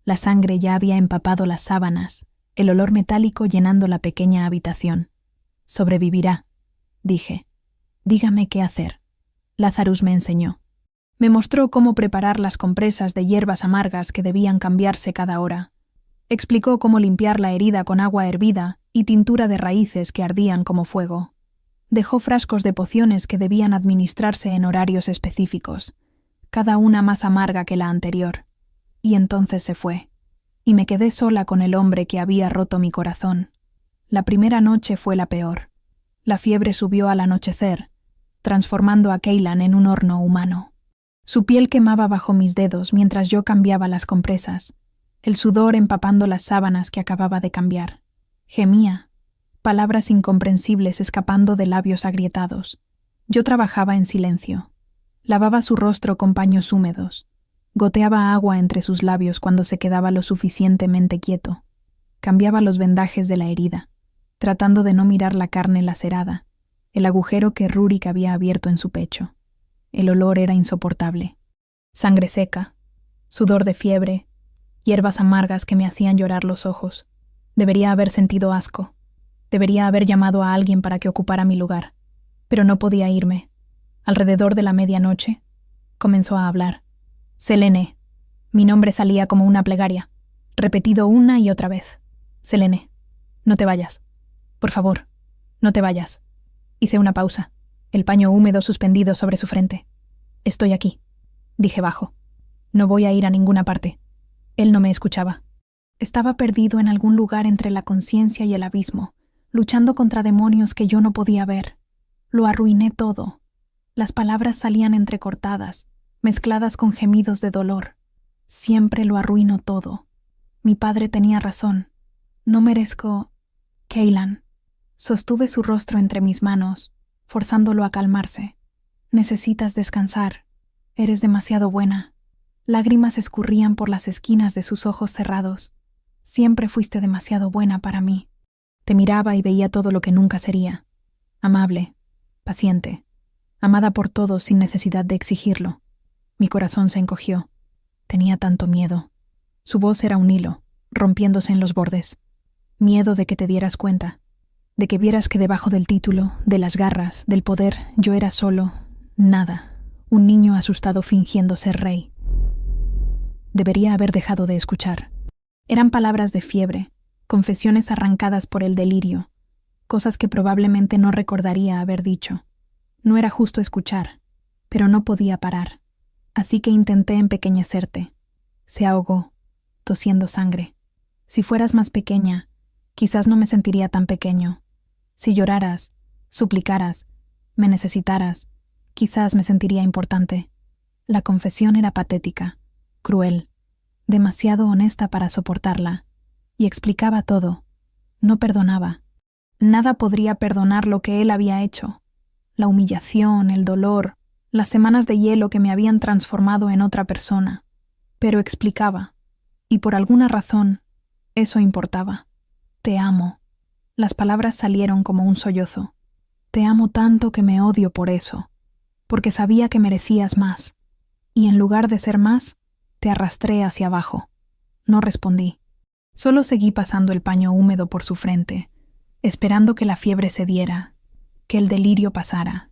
La sangre ya había empapado las sábanas, el olor metálico llenando la pequeña habitación. Sobrevivirá, dije. Dígame qué hacer. Lazarus me enseñó. Me mostró cómo preparar las compresas de hierbas amargas que debían cambiarse cada hora. Explicó cómo limpiar la herida con agua hervida y tintura de raíces que ardían como fuego. Dejó frascos de pociones que debían administrarse en horarios específicos, cada una más amarga que la anterior. Y entonces se fue, y me quedé sola con el hombre que había roto mi corazón. La primera noche fue la peor. La fiebre subió al anochecer, transformando a Kaylan en un horno humano. Su piel quemaba bajo mis dedos mientras yo cambiaba las compresas, el sudor empapando las sábanas que acababa de cambiar. Gemía, palabras incomprensibles escapando de labios agrietados. Yo trabajaba en silencio. Lavaba su rostro con paños húmedos. Goteaba agua entre sus labios cuando se quedaba lo suficientemente quieto. Cambiaba los vendajes de la herida, tratando de no mirar la carne lacerada, el agujero que Rurik había abierto en su pecho. El olor era insoportable. Sangre seca, sudor de fiebre, hierbas amargas que me hacían llorar los ojos. Debería haber sentido asco. Debería haber llamado a alguien para que ocupara mi lugar. Pero no podía irme. Alrededor de la medianoche, comenzó a hablar. Selene. Mi nombre salía como una plegaria, repetido una y otra vez. Selene, no te vayas. Por favor, no te vayas. Hice una pausa, el paño húmedo suspendido sobre su frente. Estoy aquí, dije bajo. No voy a ir a ninguna parte. Él no me escuchaba. Estaba perdido en algún lugar entre la conciencia y el abismo, luchando contra demonios que yo no podía ver. Lo arruiné todo. Las palabras salían entrecortadas, mezcladas con gemidos de dolor. Siempre lo arruino todo. Mi padre tenía razón. No merezco... Cailan. Sostuve su rostro entre mis manos, forzándolo a calmarse. Necesitas descansar. Eres demasiado buena. Lágrimas escurrían por las esquinas de sus ojos cerrados. Siempre fuiste demasiado buena para mí. Te miraba y veía todo lo que nunca sería. Amable, paciente, amada por todos sin necesidad de exigirlo. Mi corazón se encogió. Tenía tanto miedo. Su voz era un hilo, rompiéndose en los bordes. Miedo de que te dieras cuenta, de que vieras que debajo del título, de las garras, del poder, yo era solo nada, un niño asustado fingiendo ser rey. Debería haber dejado de escuchar. Eran palabras de fiebre, confesiones arrancadas por el delirio, cosas que probablemente no recordaría haber dicho. No era justo escuchar, pero no podía parar. Así que intenté empequeñecerte. Se ahogó, tosiendo sangre. Si fueras más pequeña, quizás no me sentiría tan pequeño. Si lloraras, suplicaras, me necesitaras, quizás me sentiría importante. La confesión era patética, cruel, demasiado honesta para soportarla, y explicaba todo. No perdonaba. Nada podría perdonar lo que él había hecho. La humillación, el dolor, las semanas de hielo que me habían transformado en otra persona. Pero explicaba, y por alguna razón, eso importaba. Te amo. Las palabras salieron como un sollozo. Te amo tanto que me odio por eso, porque sabía que merecías más, y en lugar de ser más, te arrastré hacia abajo. No respondí. Solo seguí pasando el paño húmedo por su frente, esperando que la fiebre cediera, que el delirio pasara,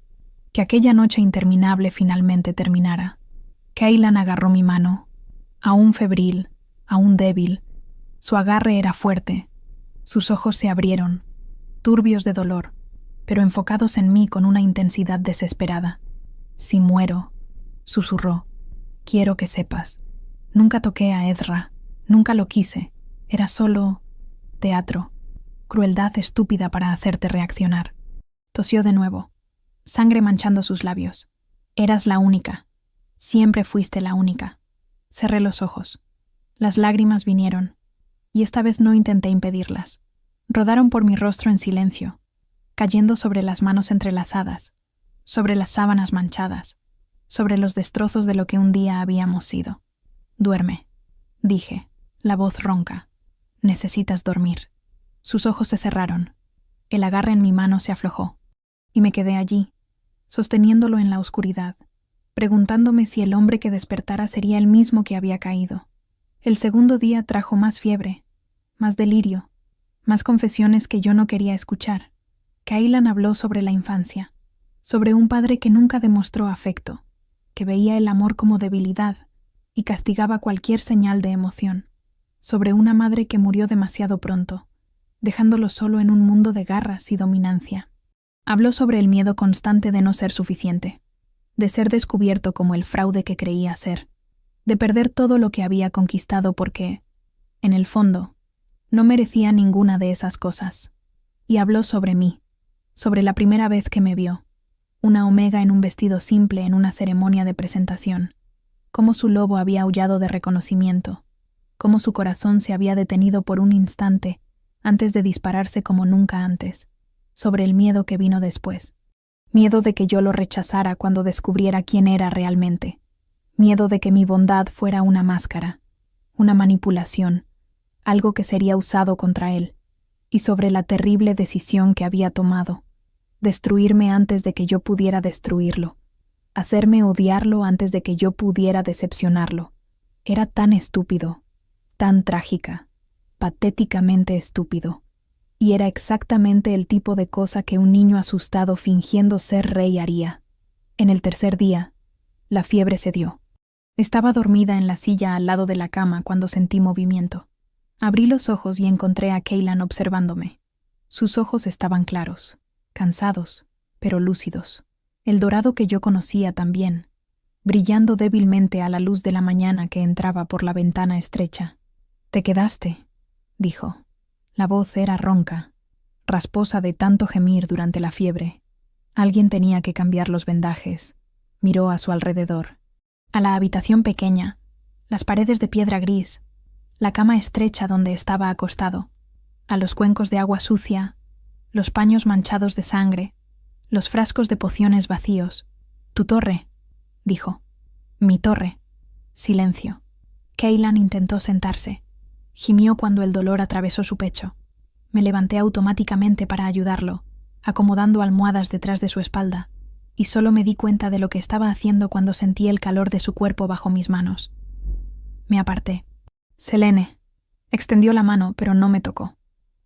que aquella noche interminable finalmente terminara. Cailan agarró mi mano, aún febril, aún débil. Su agarre era fuerte. Sus ojos se abrieron, turbios de dolor, pero enfocados en mí con una intensidad desesperada. Si muero, susurró, quiero que sepas. Nunca toqué a Ezra, nunca lo quise. Era solo teatro, crueldad estúpida para hacerte reaccionar. Tosió de nuevo, sangre manchando sus labios. Eras la única. Siempre fuiste la única. Cerré los ojos. Las lágrimas vinieron, y esta vez no intenté impedirlas. Rodaron por mi rostro en silencio, cayendo sobre las manos entrelazadas, sobre las sábanas manchadas, sobre los destrozos de lo que un día habíamos sido. Duerme, dije, la voz ronca. Necesitas dormir. Sus ojos se cerraron. El agarre en mi mano se aflojó, y me quedé allí, sosteniéndolo en la oscuridad, preguntándome si el hombre que despertara sería el mismo que había caído. El segundo día trajo más fiebre, más delirio, más confesiones que yo no quería escuchar. Cailan habló sobre la infancia, sobre un padre que nunca demostró afecto, que veía el amor como debilidad y castigaba cualquier señal de emoción, sobre una madre que murió demasiado pronto, dejándolo solo en un mundo de garras y dominancia. Habló sobre el miedo constante de no ser suficiente, de ser descubierto como el fraude que creía ser, de perder todo lo que había conquistado porque, en el fondo, no merecía ninguna de esas cosas. Y habló sobre mí, sobre la primera vez que me vio, una omega en un vestido simple en una ceremonia de presentación, cómo su lobo había aullado de reconocimiento, cómo su corazón se había detenido por un instante antes de dispararse como nunca antes, sobre el miedo que vino después, miedo de que yo lo rechazara cuando descubriera quién era realmente, miedo de que mi bondad fuera una máscara, una manipulación, algo que sería usado contra él, y sobre la terrible decisión que había tomado, destruirme antes de que yo pudiera destruirlo, hacerme odiarlo antes de que yo pudiera decepcionarlo. Era tan estúpido, tan trágica, patéticamente estúpido. Y era exactamente el tipo de cosa que un niño asustado fingiendo ser rey haría. En el tercer día, la fiebre cedió. Estaba dormida en la silla al lado de la cama cuando sentí movimiento. Abrí los ojos y encontré a Cailan observándome. Sus ojos estaban claros, cansados, pero lúcidos. El dorado que yo conocía también, brillando débilmente a la luz de la mañana que entraba por la ventana estrecha. «¿Te quedaste?», dijo. La voz era ronca, rasposa de tanto gemir durante la fiebre. Alguien tenía que cambiar los vendajes. Miró a su alrededor. A la habitación pequeña, las paredes de piedra gris, la cama estrecha donde estaba acostado, a los cuencos de agua sucia, los paños manchados de sangre, los frascos de pociones vacíos. «Tu torre», dijo. «Mi torre». Silencio. Cailan intentó sentarse. Gimió cuando el dolor atravesó su pecho. Me levanté automáticamente para ayudarlo, acomodando almohadas detrás de su espalda, y solo me di cuenta de lo que estaba haciendo cuando sentí el calor de su cuerpo bajo mis manos. Me aparté. «Selene». Extendió la mano, pero no me tocó.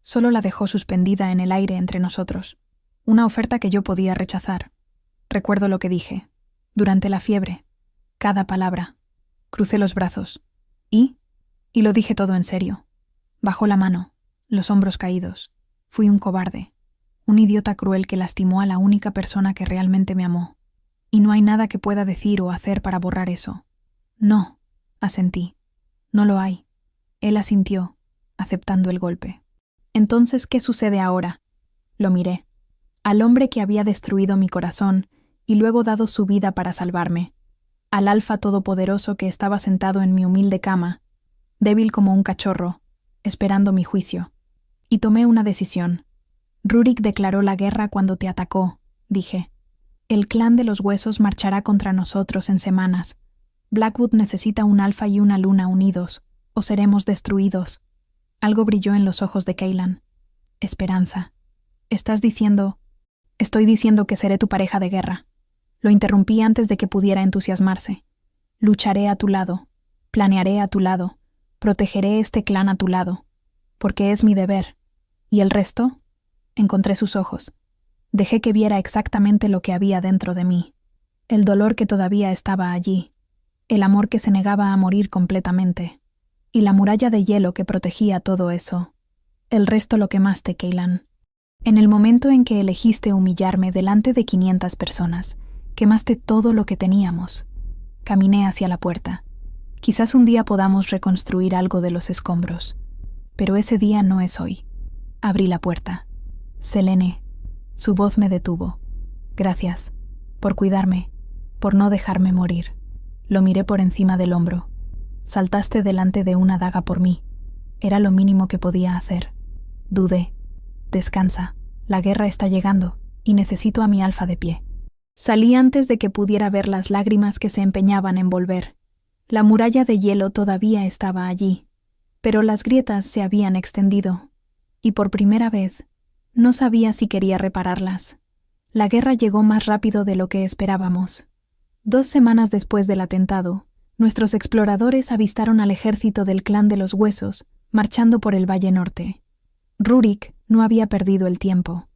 Solo la dejó suspendida en el aire entre nosotros. Una oferta que yo podía rechazar. Recuerdo lo que dije. Durante la fiebre. Cada palabra. Crucé los brazos. Y lo dije todo en serio. Bajó la mano, los hombros caídos. Fui un cobarde. Un idiota cruel que lastimó a la única persona que realmente me amó. Y no hay nada que pueda decir o hacer para borrar eso. «No», asentí. «No lo hay». Él asintió, aceptando el golpe. «Entonces, ¿qué sucede ahora?». Lo miré. Al hombre que había destruido mi corazón y luego dado su vida para salvarme. Al alfa todopoderoso que estaba sentado en mi humilde cama, débil como un cachorro, esperando mi juicio. Y tomé una decisión. «Rurik declaró la guerra cuando te atacó», dije. «El clan de los huesos marchará contra nosotros en semanas. Blackwood necesita un alfa y una luna unidos, o seremos destruidos». Algo brilló en los ojos de Cailan. «Esperanza. Estás diciendo...». «Estoy diciendo que seré tu pareja de guerra». Lo interrumpí antes de que pudiera entusiasmarse. «Lucharé a tu lado. Planearé a tu lado. Protegeré este clan a tu lado. Porque es mi deber. ¿Y el resto?». Encontré sus ojos. Dejé que viera exactamente lo que había dentro de mí. El dolor que todavía estaba allí. El amor que se negaba a morir completamente. Y la muralla de hielo que protegía todo eso. El resto lo quemaste, Cailan. En el momento en que elegiste humillarme delante de 500 personas, quemaste todo lo que teníamos. Caminé hacia la puerta. Quizás un día podamos reconstruir algo de los escombros. Pero ese día no es hoy. Abrí la puerta. «Selene». Su voz me detuvo. «Gracias. Por cuidarme. Por no dejarme morir». Lo miré por encima del hombro. «Saltaste delante de una daga por mí. Era lo mínimo que podía hacer». Dudé. «Descansa. La guerra está llegando y necesito a mi alfa de pie». Salí antes de que pudiera ver las lágrimas que se empeñaban en volver. La muralla de hielo todavía estaba allí, pero las grietas se habían extendido, y por primera vez no sabía si quería repararlas. La guerra llegó más rápido de lo que esperábamos. 2 semanas después del atentado, nuestros exploradores avistaron al ejército del clan de los huesos marchando por el Valle Norte. Rurik no había perdido el tiempo.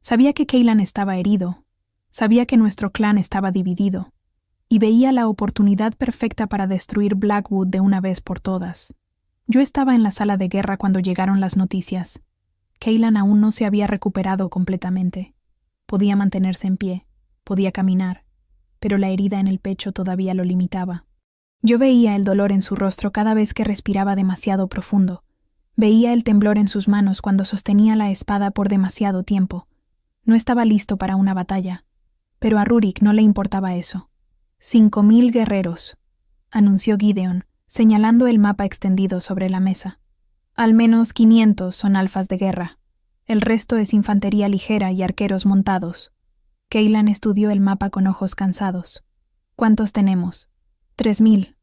Sabía que Cailan estaba herido, sabía que nuestro clan estaba dividido, y veía la oportunidad perfecta para destruir Blackwood de una vez por todas. Yo estaba en la sala de guerra cuando llegaron las noticias. Cailan aún no se había recuperado completamente. Podía mantenerse en pie, podía caminar, pero la herida en el pecho todavía lo limitaba. Yo veía el dolor en su rostro cada vez que respiraba demasiado profundo. Veía el temblor en sus manos cuando sostenía la espada por demasiado tiempo. No estaba listo para una batalla, pero a Rurik no le importaba eso. 5000 guerreros, anunció Gideon, señalando el mapa extendido sobre la mesa. Al menos 500 son alfas de guerra. El resto es infantería ligera y arqueros montados. Cailan estudió el mapa con ojos cansados. ¿Cuántos tenemos? 3000.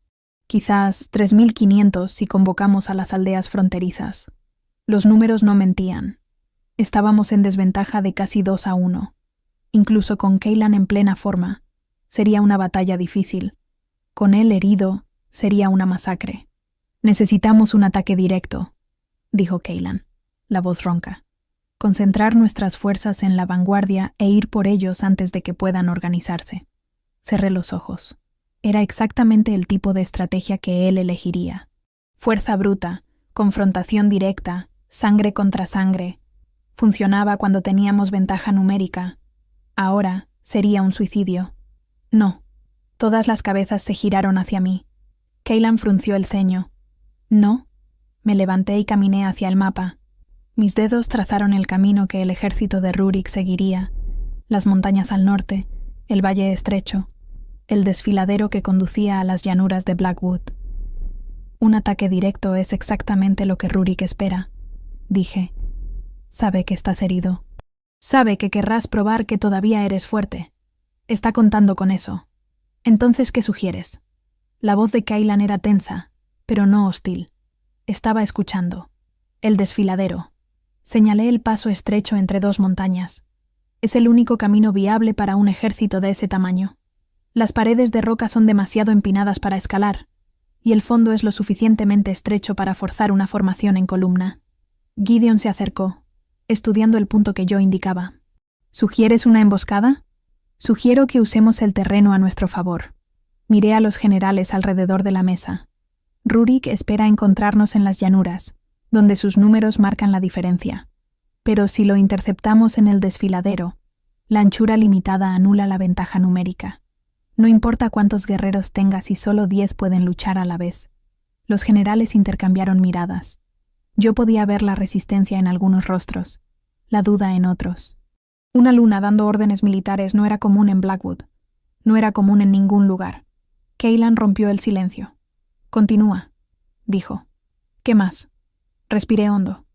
Quizás 3500 si convocamos a las aldeas fronterizas. Los números no mentían. Estábamos en desventaja de casi 2-1. Incluso con Cailan en plena forma, Sería una batalla difícil. Con él herido, sería una masacre. Necesitamos un ataque directo, dijo Cailan, la voz ronca. Concentrar nuestras fuerzas en la vanguardia e ir por ellos antes de que puedan organizarse. Cerré los ojos. Era exactamente el tipo de estrategia que él elegiría. Fuerza bruta, confrontación directa, sangre contra sangre. Funcionaba cuando teníamos ventaja numérica. Ahora sería un suicidio. No. Todas las cabezas se giraron hacia mí. Cailan frunció el ceño. No. Me levanté y caminé hacia el mapa. Mis dedos trazaron el camino que el ejército de Rurik seguiría, las montañas al norte, el valle estrecho, el desfiladero que conducía a las llanuras de Blackwood. Un ataque directo es exactamente lo que Rurik espera, dije. Sabe que estás herido. Sabe que querrás probar que todavía eres fuerte. Está contando con eso. Entonces, ¿qué sugieres? La voz de Cailan era tensa, pero no hostil. Estaba escuchando. El desfiladero. Señalé el paso estrecho entre dos montañas. Es el único camino viable para un ejército de ese tamaño. Las paredes de roca son demasiado empinadas para escalar, y el fondo es lo suficientemente estrecho para forzar una formación en columna. Gideon se acercó, estudiando el punto que yo indicaba. ¿Sugieres una emboscada? Sugiero que usemos el terreno a nuestro favor. Miré a los generales alrededor de la mesa. Rurik espera encontrarnos en las llanuras, donde sus números marcan la diferencia. Pero si lo interceptamos en el desfiladero, la anchura limitada anula la ventaja numérica. No importa cuántos guerreros tenga si solo 10 pueden luchar a la vez. Los generales intercambiaron miradas. Yo podía ver la resistencia en algunos rostros, la duda en otros. Una luna dando órdenes militares no era común en Blackwood. No era común en ningún lugar. Cailan rompió el silencio. Continúa, dijo. ¿Qué más? Respiré hondo.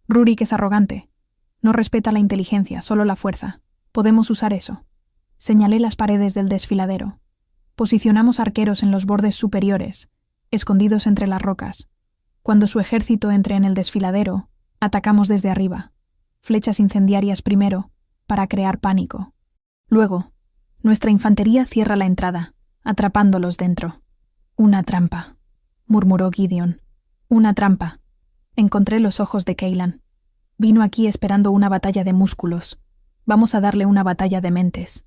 Rurik es arrogante. No respeta la inteligencia, solo la fuerza. Podemos usar eso. Señalé las paredes del desfiladero. Posicionamos arqueros en los bordes superiores, escondidos entre las rocas. Cuando su ejército entre en el desfiladero, atacamos desde arriba. Flechas incendiarias primero, para crear pánico. Luego, nuestra infantería cierra la entrada, atrapándolos dentro. Una trampa, murmuró Gideon. Una trampa. Encontré los ojos de Cailan. Vino aquí esperando una batalla de músculos. Vamos a darle una batalla de mentes.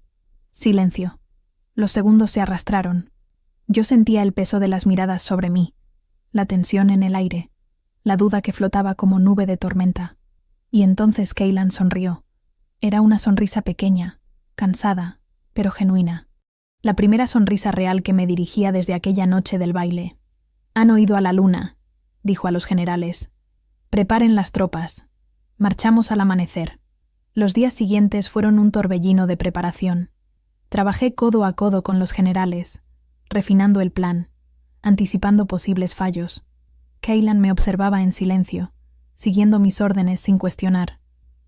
Silencio. Los segundos se arrastraron. Yo sentía el peso de las miradas sobre mí, la tensión en el aire, la duda que flotaba como nube de tormenta. Y entonces Cailan sonrió. Era una sonrisa pequeña, cansada, pero genuina. La primera sonrisa real que me dirigía desde aquella noche del baile. Han oído a la luna, dijo a los generales. Preparen las tropas. Marchamos al amanecer. Los días siguientes fueron un torbellino de preparación. Trabajé codo a codo con los generales, refinando el plan, anticipando posibles fallos. Cailan me observaba en silencio, siguiendo mis órdenes sin cuestionar,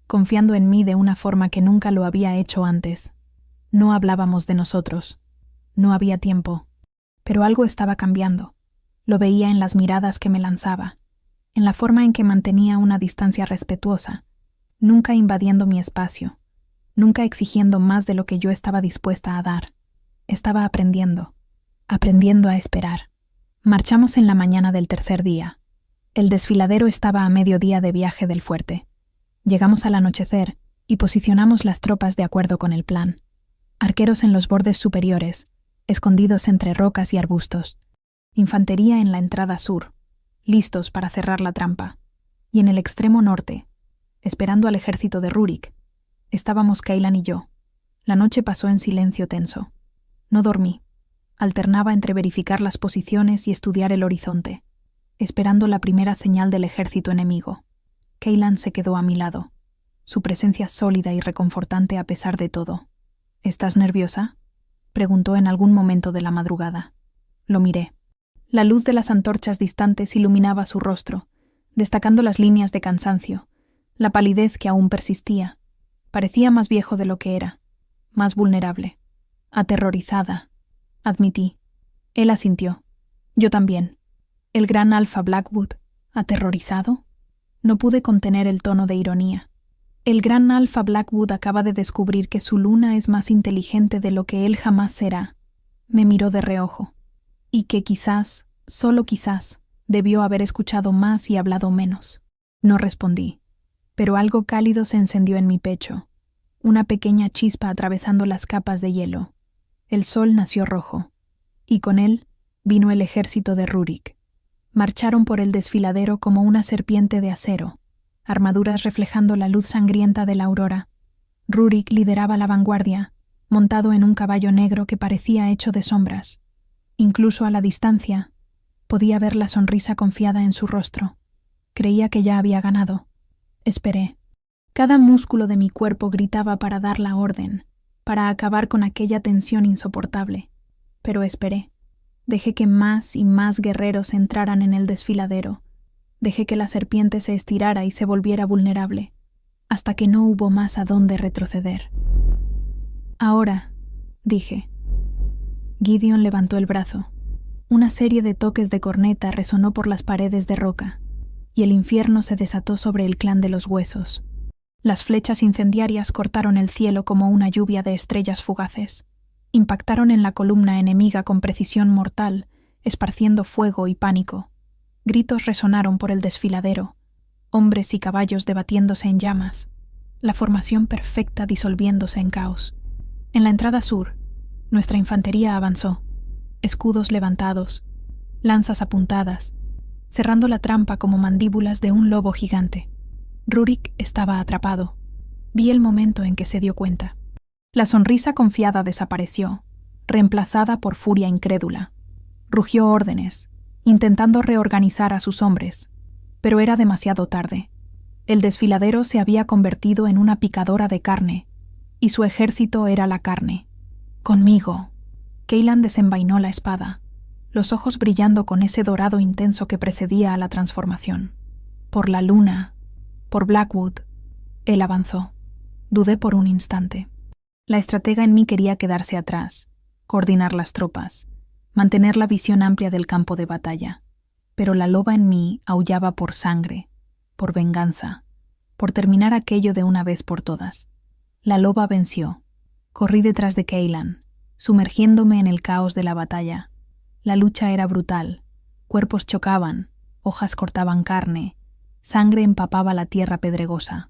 confiando en mí de una forma que nunca lo había hecho antes. No hablábamos de nosotros. No había tiempo. Pero algo estaba cambiando. Lo veía en las miradas que me lanzaba, en la forma en que mantenía una distancia respetuosa, nunca invadiendo mi espacio, nunca exigiendo más de lo que yo estaba dispuesta a dar. Estaba aprendiendo a esperar. Marchamos en la mañana del tercer día. El desfiladero estaba a mediodía de viaje del fuerte. Llegamos al anochecer y posicionamos las tropas de acuerdo con el plan. Arqueros en los bordes superiores, escondidos entre rocas y arbustos. Infantería en la entrada sur, listos para cerrar la trampa. Y en el extremo norte, esperando al ejército de Rurik, estábamos Cailan y yo. La noche pasó en silencio tenso. No dormí. Alternaba entre verificar las posiciones y estudiar el horizonte, esperando la primera señal del ejército enemigo. Cailan se quedó a mi lado, su presencia sólida y reconfortante a pesar de todo. ¿Estás nerviosa?, preguntó en algún momento de la madrugada. Lo miré. La luz de las antorchas distantes iluminaba su rostro, destacando las líneas de cansancio, la palidez que aún persistía. Parecía más viejo de lo que era, más vulnerable, aterrorizada, admití. Él asintió. Yo también. ¿El gran Alfa Blackwood, aterrorizado? No pude contener el tono de ironía. El gran Alfa Blackwood acaba de descubrir que su luna es más inteligente de lo que él jamás será, Me miró de reojo, y que quizás, solo quizás, debió haber escuchado más y hablado menos. No respondí, pero algo cálido se encendió en mi pecho, una pequeña chispa atravesando las capas de hielo. El sol nació rojo, y con él vino el ejército de Rurik. Marcharon por el desfiladero como una serpiente de acero, armaduras reflejando la luz sangrienta de la aurora. Rurik lideraba la vanguardia, montado en un caballo negro que parecía hecho de sombras. Incluso a la distancia, podía ver la sonrisa confiada en su rostro. Creía que ya había ganado. Esperé. Cada músculo de mi cuerpo gritaba para dar la orden, para acabar con aquella tensión insoportable. Pero esperé. Dejé que más y más guerreros entraran en el desfiladero. Dejé que la serpiente se estirara y se volviera vulnerable, hasta que no hubo más a dónde retroceder. Ahora, dije. Gideon levantó el brazo. Una serie de toques de corneta resonó por las paredes de roca, y el infierno se desató sobre el clan de los huesos. Las flechas incendiarias cortaron el cielo como una lluvia de estrellas fugaces. Impactaron en la columna enemiga con precisión mortal, esparciendo fuego y pánico. Gritos resonaron por el desfiladero, hombres y caballos debatiéndose en llamas, la formación perfecta disolviéndose en caos. En la entrada sur, nuestra infantería avanzó, escudos levantados, lanzas apuntadas, cerrando la trampa como mandíbulas de un lobo gigante. Rurik estaba atrapado. Vi el momento en que se dio cuenta. La sonrisa confiada desapareció, reemplazada por furia incrédula. Rugió órdenes, intentando reorganizar a sus hombres, pero era demasiado tarde. El desfiladero se había convertido en una picadora de carne, y su ejército era la carne. Conmigo. Cailan desenvainó la espada, los ojos brillando con ese dorado intenso que precedía a la transformación. Por la luna, por Blackwood, él avanzó. Dudé por un instante. La estratega en mí quería quedarse atrás, coordinar las tropas, mantener la visión amplia del campo de batalla. Pero la loba en mí aullaba por sangre, por venganza, por terminar aquello de una vez por todas. La loba venció. Corrí detrás de Cailan, sumergiéndome en el caos de la batalla. La lucha era brutal. Cuerpos chocaban, hojas cortaban carne, sangre empapaba la tierra pedregosa.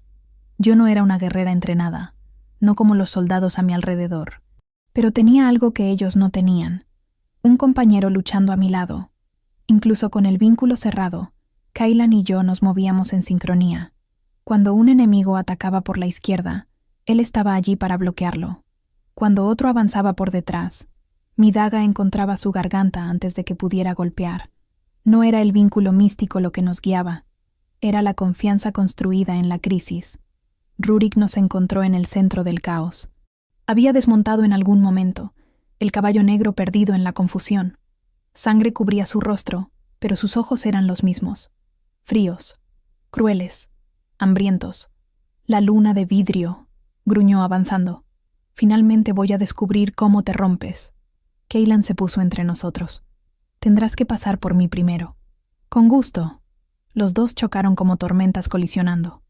Yo no era una guerrera entrenada, no como los soldados a mi alrededor, pero tenía algo que ellos no tenían. Un compañero luchando a mi lado. Incluso con el vínculo cerrado, Cailan y yo nos movíamos en sincronía. Cuando un enemigo atacaba por la izquierda, él estaba allí para bloquearlo. Cuando otro avanzaba por detrás, mi daga encontraba su garganta antes de que pudiera golpear. No era el vínculo místico lo que nos guiaba, era la confianza construida en la crisis. Rurik nos encontró en el centro del caos. Había desmontado en algún momento, el caballo negro perdido en la confusión. Sangre cubría su rostro, pero sus ojos eran los mismos. Fríos, crueles, hambrientos. La luna de vidrio, gruñó avanzando. Finalmente voy a descubrir cómo te rompes. Cailan se puso entre nosotros. Tendrás que pasar por mí primero. Con gusto. Los dos chocaron como tormentas colisionando.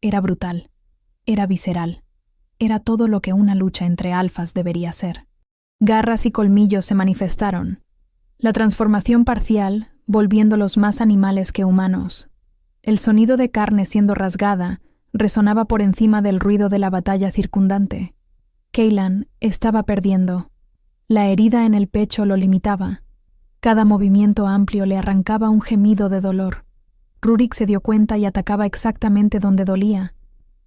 Era brutal. Era visceral. Era todo lo que una lucha entre alfas debería ser. Garras y colmillos se manifestaron. La transformación parcial, volviéndolos más animales que humanos. El sonido de carne siendo rasgada resonaba por encima del ruido de la batalla circundante. Cailan estaba perdiendo. La herida en el pecho lo limitaba. Cada movimiento amplio le arrancaba un gemido de dolor. Rurik se dio cuenta y atacaba exactamente donde dolía.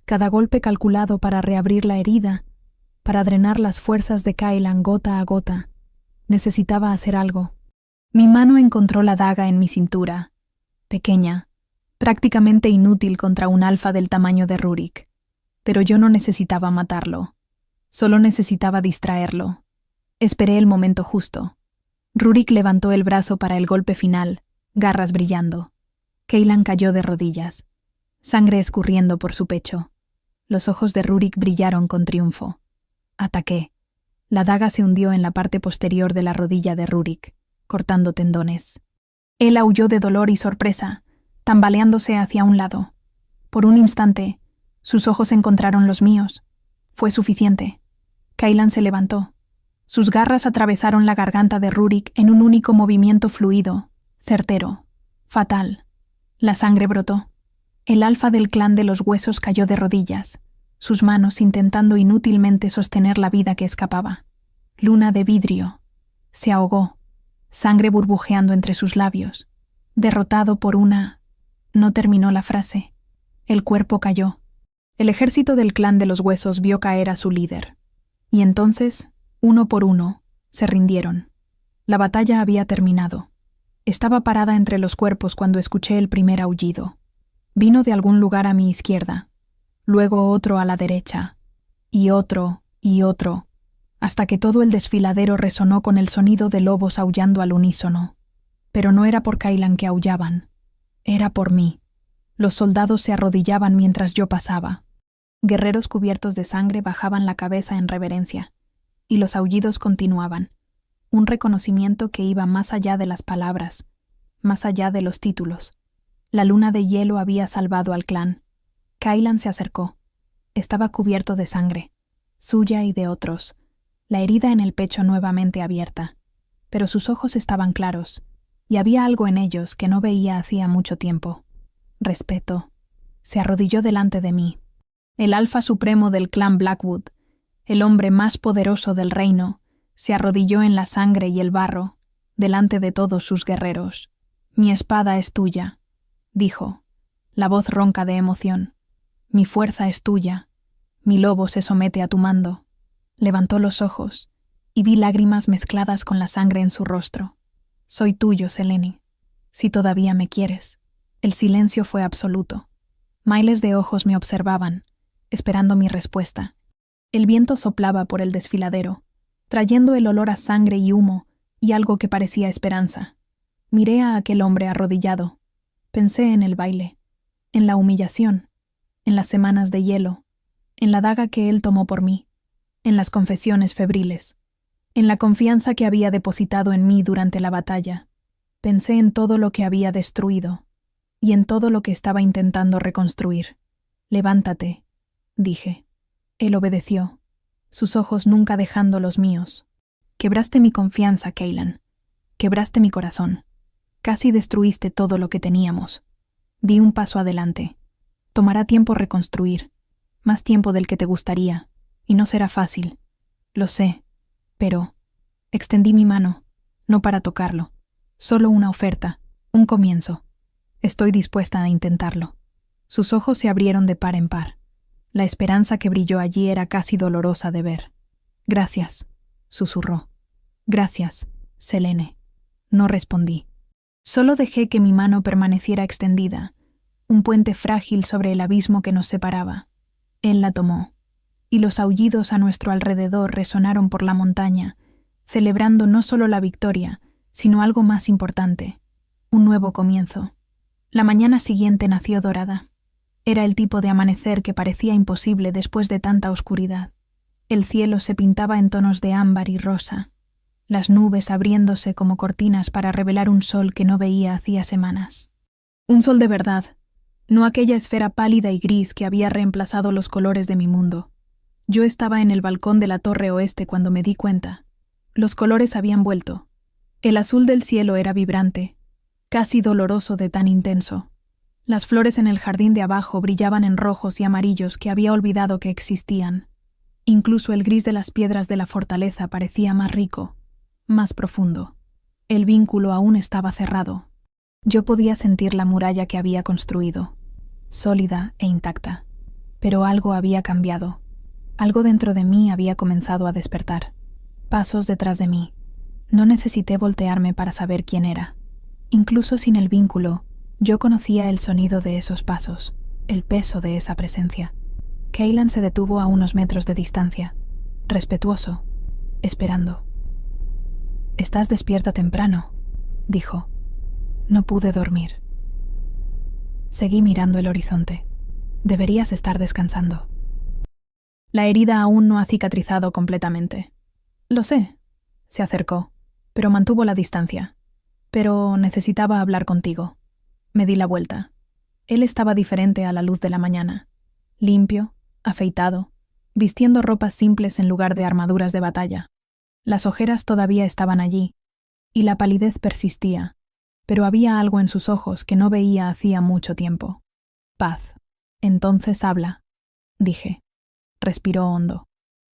Cada golpe calculado para reabrir la herida, para drenar las fuerzas de Cailan gota a gota. Necesitaba hacer algo. Mi mano encontró la daga en mi cintura, pequeña, prácticamente inútil contra un alfa del tamaño de Rurik. Pero yo no necesitaba matarlo. Solo necesitaba distraerlo. Esperé el momento justo. Rurik levantó el brazo para el golpe final, garras brillando. Cailan cayó de rodillas, sangre escurriendo por su pecho. Los ojos de Rurik brillaron con triunfo. Ataqué. La daga se hundió en la parte posterior de la rodilla de Rurik, cortando tendones. Él aulló de dolor y sorpresa, tambaleándose hacia un lado. Por un instante, sus ojos encontraron los míos. Fue suficiente. Cailan se levantó. Sus garras atravesaron la garganta de Rurik en un único movimiento fluido, certero, fatal. La sangre brotó. El alfa del clan de los huesos cayó de rodillas, sus manos intentando inútilmente sostener la vida que escapaba. Luna de vidrio. Se ahogó, sangre burbujeando entre sus labios. Derrotado por una... No terminó la frase. El cuerpo cayó. El ejército del clan de los huesos vio caer a su líder. Y entonces, uno por uno, se rindieron. La batalla había terminado. Estaba parada entre los cuerpos cuando escuché el primer aullido. Vino de algún lugar a mi izquierda, luego otro a la derecha, y otro, hasta que todo el desfiladero resonó con el sonido de lobos aullando al unísono. Pero no era por Kaylan que aullaban, era por mí. Los soldados se arrodillaban mientras yo pasaba. Guerreros cubiertos de sangre bajaban la cabeza en reverencia, y los aullidos continuaban. Un reconocimiento que iba más allá de las palabras, más allá de los títulos. La luna de hielo había salvado al clan. Kaylan se acercó. Estaba cubierto de sangre, suya y de otros, la herida en el pecho nuevamente abierta, pero sus ojos estaban claros, y había algo en ellos que no veía hacía mucho tiempo. Respeto. Se arrodilló delante de mí. El alfa supremo del clan Blackwood, el hombre más poderoso del reino, se arrodilló en la sangre y el barro, delante de todos sus guerreros. «Mi espada es tuya», dijo, la voz ronca de emoción. «Mi fuerza es tuya. Mi lobo se somete a tu mando». Levantó los ojos, y vi lágrimas mezcladas con la sangre en su rostro. «Soy tuyo, Selene, si todavía me quieres». El silencio fue absoluto. Miles de ojos me observaban, esperando mi respuesta. El viento soplaba por el desfiladero, trayendo el olor a sangre y humo, y algo que parecía esperanza. Miré a aquel hombre arrodillado. Pensé en el baile, en la humillación, en las semanas de hielo, en la daga que él tomó por mí, en las confesiones febriles, en la confianza que había depositado en mí durante la batalla. Pensé en todo lo que había destruido, y en todo lo que estaba intentando reconstruir. «Levántate», dije. Él obedeció, sus ojos nunca dejando los míos. «Quebraste mi confianza, Kaylan. Quebraste mi corazón. Casi destruiste todo lo que teníamos». Di un paso adelante. «Tomará tiempo reconstruir, más tiempo del que te gustaría, y no será fácil. Lo sé, pero...» Extendí mi mano, no para tocarlo, solo una oferta, un comienzo. «Estoy dispuesta a intentarlo». Sus ojos se abrieron de par en par. La esperanza que brilló allí era casi dolorosa de ver. «Gracias», susurró. «Gracias, Selene». No respondí. Solo dejé que mi mano permaneciera extendida, un puente frágil sobre el abismo que nos separaba. Él la tomó, y los aullidos a nuestro alrededor resonaron por la montaña, celebrando no solo la victoria, sino algo más importante, un nuevo comienzo. La mañana siguiente nació dorada. Era el tipo de amanecer que parecía imposible después de tanta oscuridad. El cielo se pintaba en tonos de ámbar y rosa, las nubes abriéndose como cortinas para revelar un sol que no veía hacía semanas. Un sol de verdad, no aquella esfera pálida y gris que había reemplazado los colores de mi mundo. Yo estaba en el balcón de la torre oeste cuando me di cuenta. Los colores habían vuelto. El azul del cielo era vibrante, casi doloroso de tan intenso. Las flores en el jardín de abajo brillaban en rojos y amarillos que había olvidado que existían. Incluso el gris de las piedras de la fortaleza parecía más rico, más profundo. El vínculo aún estaba cerrado. Yo podía sentir la muralla que había construido, sólida e intacta. Pero algo había cambiado. Algo dentro de mí había comenzado a despertar. Pasos detrás de mí. No necesité voltearme para saber quién era. Incluso sin el vínculo, yo conocía el sonido de esos pasos, el peso de esa presencia. Kaylan se detuvo a unos metros de distancia, respetuoso, esperando. «Estás despierta temprano», dijo. No pude dormir. Seguí mirando el horizonte. «Deberías estar descansando». La herida aún no ha cicatrizado completamente. «Lo sé», se acercó, pero mantuvo la distancia. «Pero necesitaba hablar contigo». Me di la vuelta. Él estaba diferente a la luz de la mañana. Limpio, afeitado, vistiendo ropas simples en lugar de armaduras de batalla. Las ojeras todavía estaban allí, y la palidez persistía, pero había algo en sus ojos que no veía hacía mucho tiempo. Paz. Entonces habla, dije. Respiró hondo.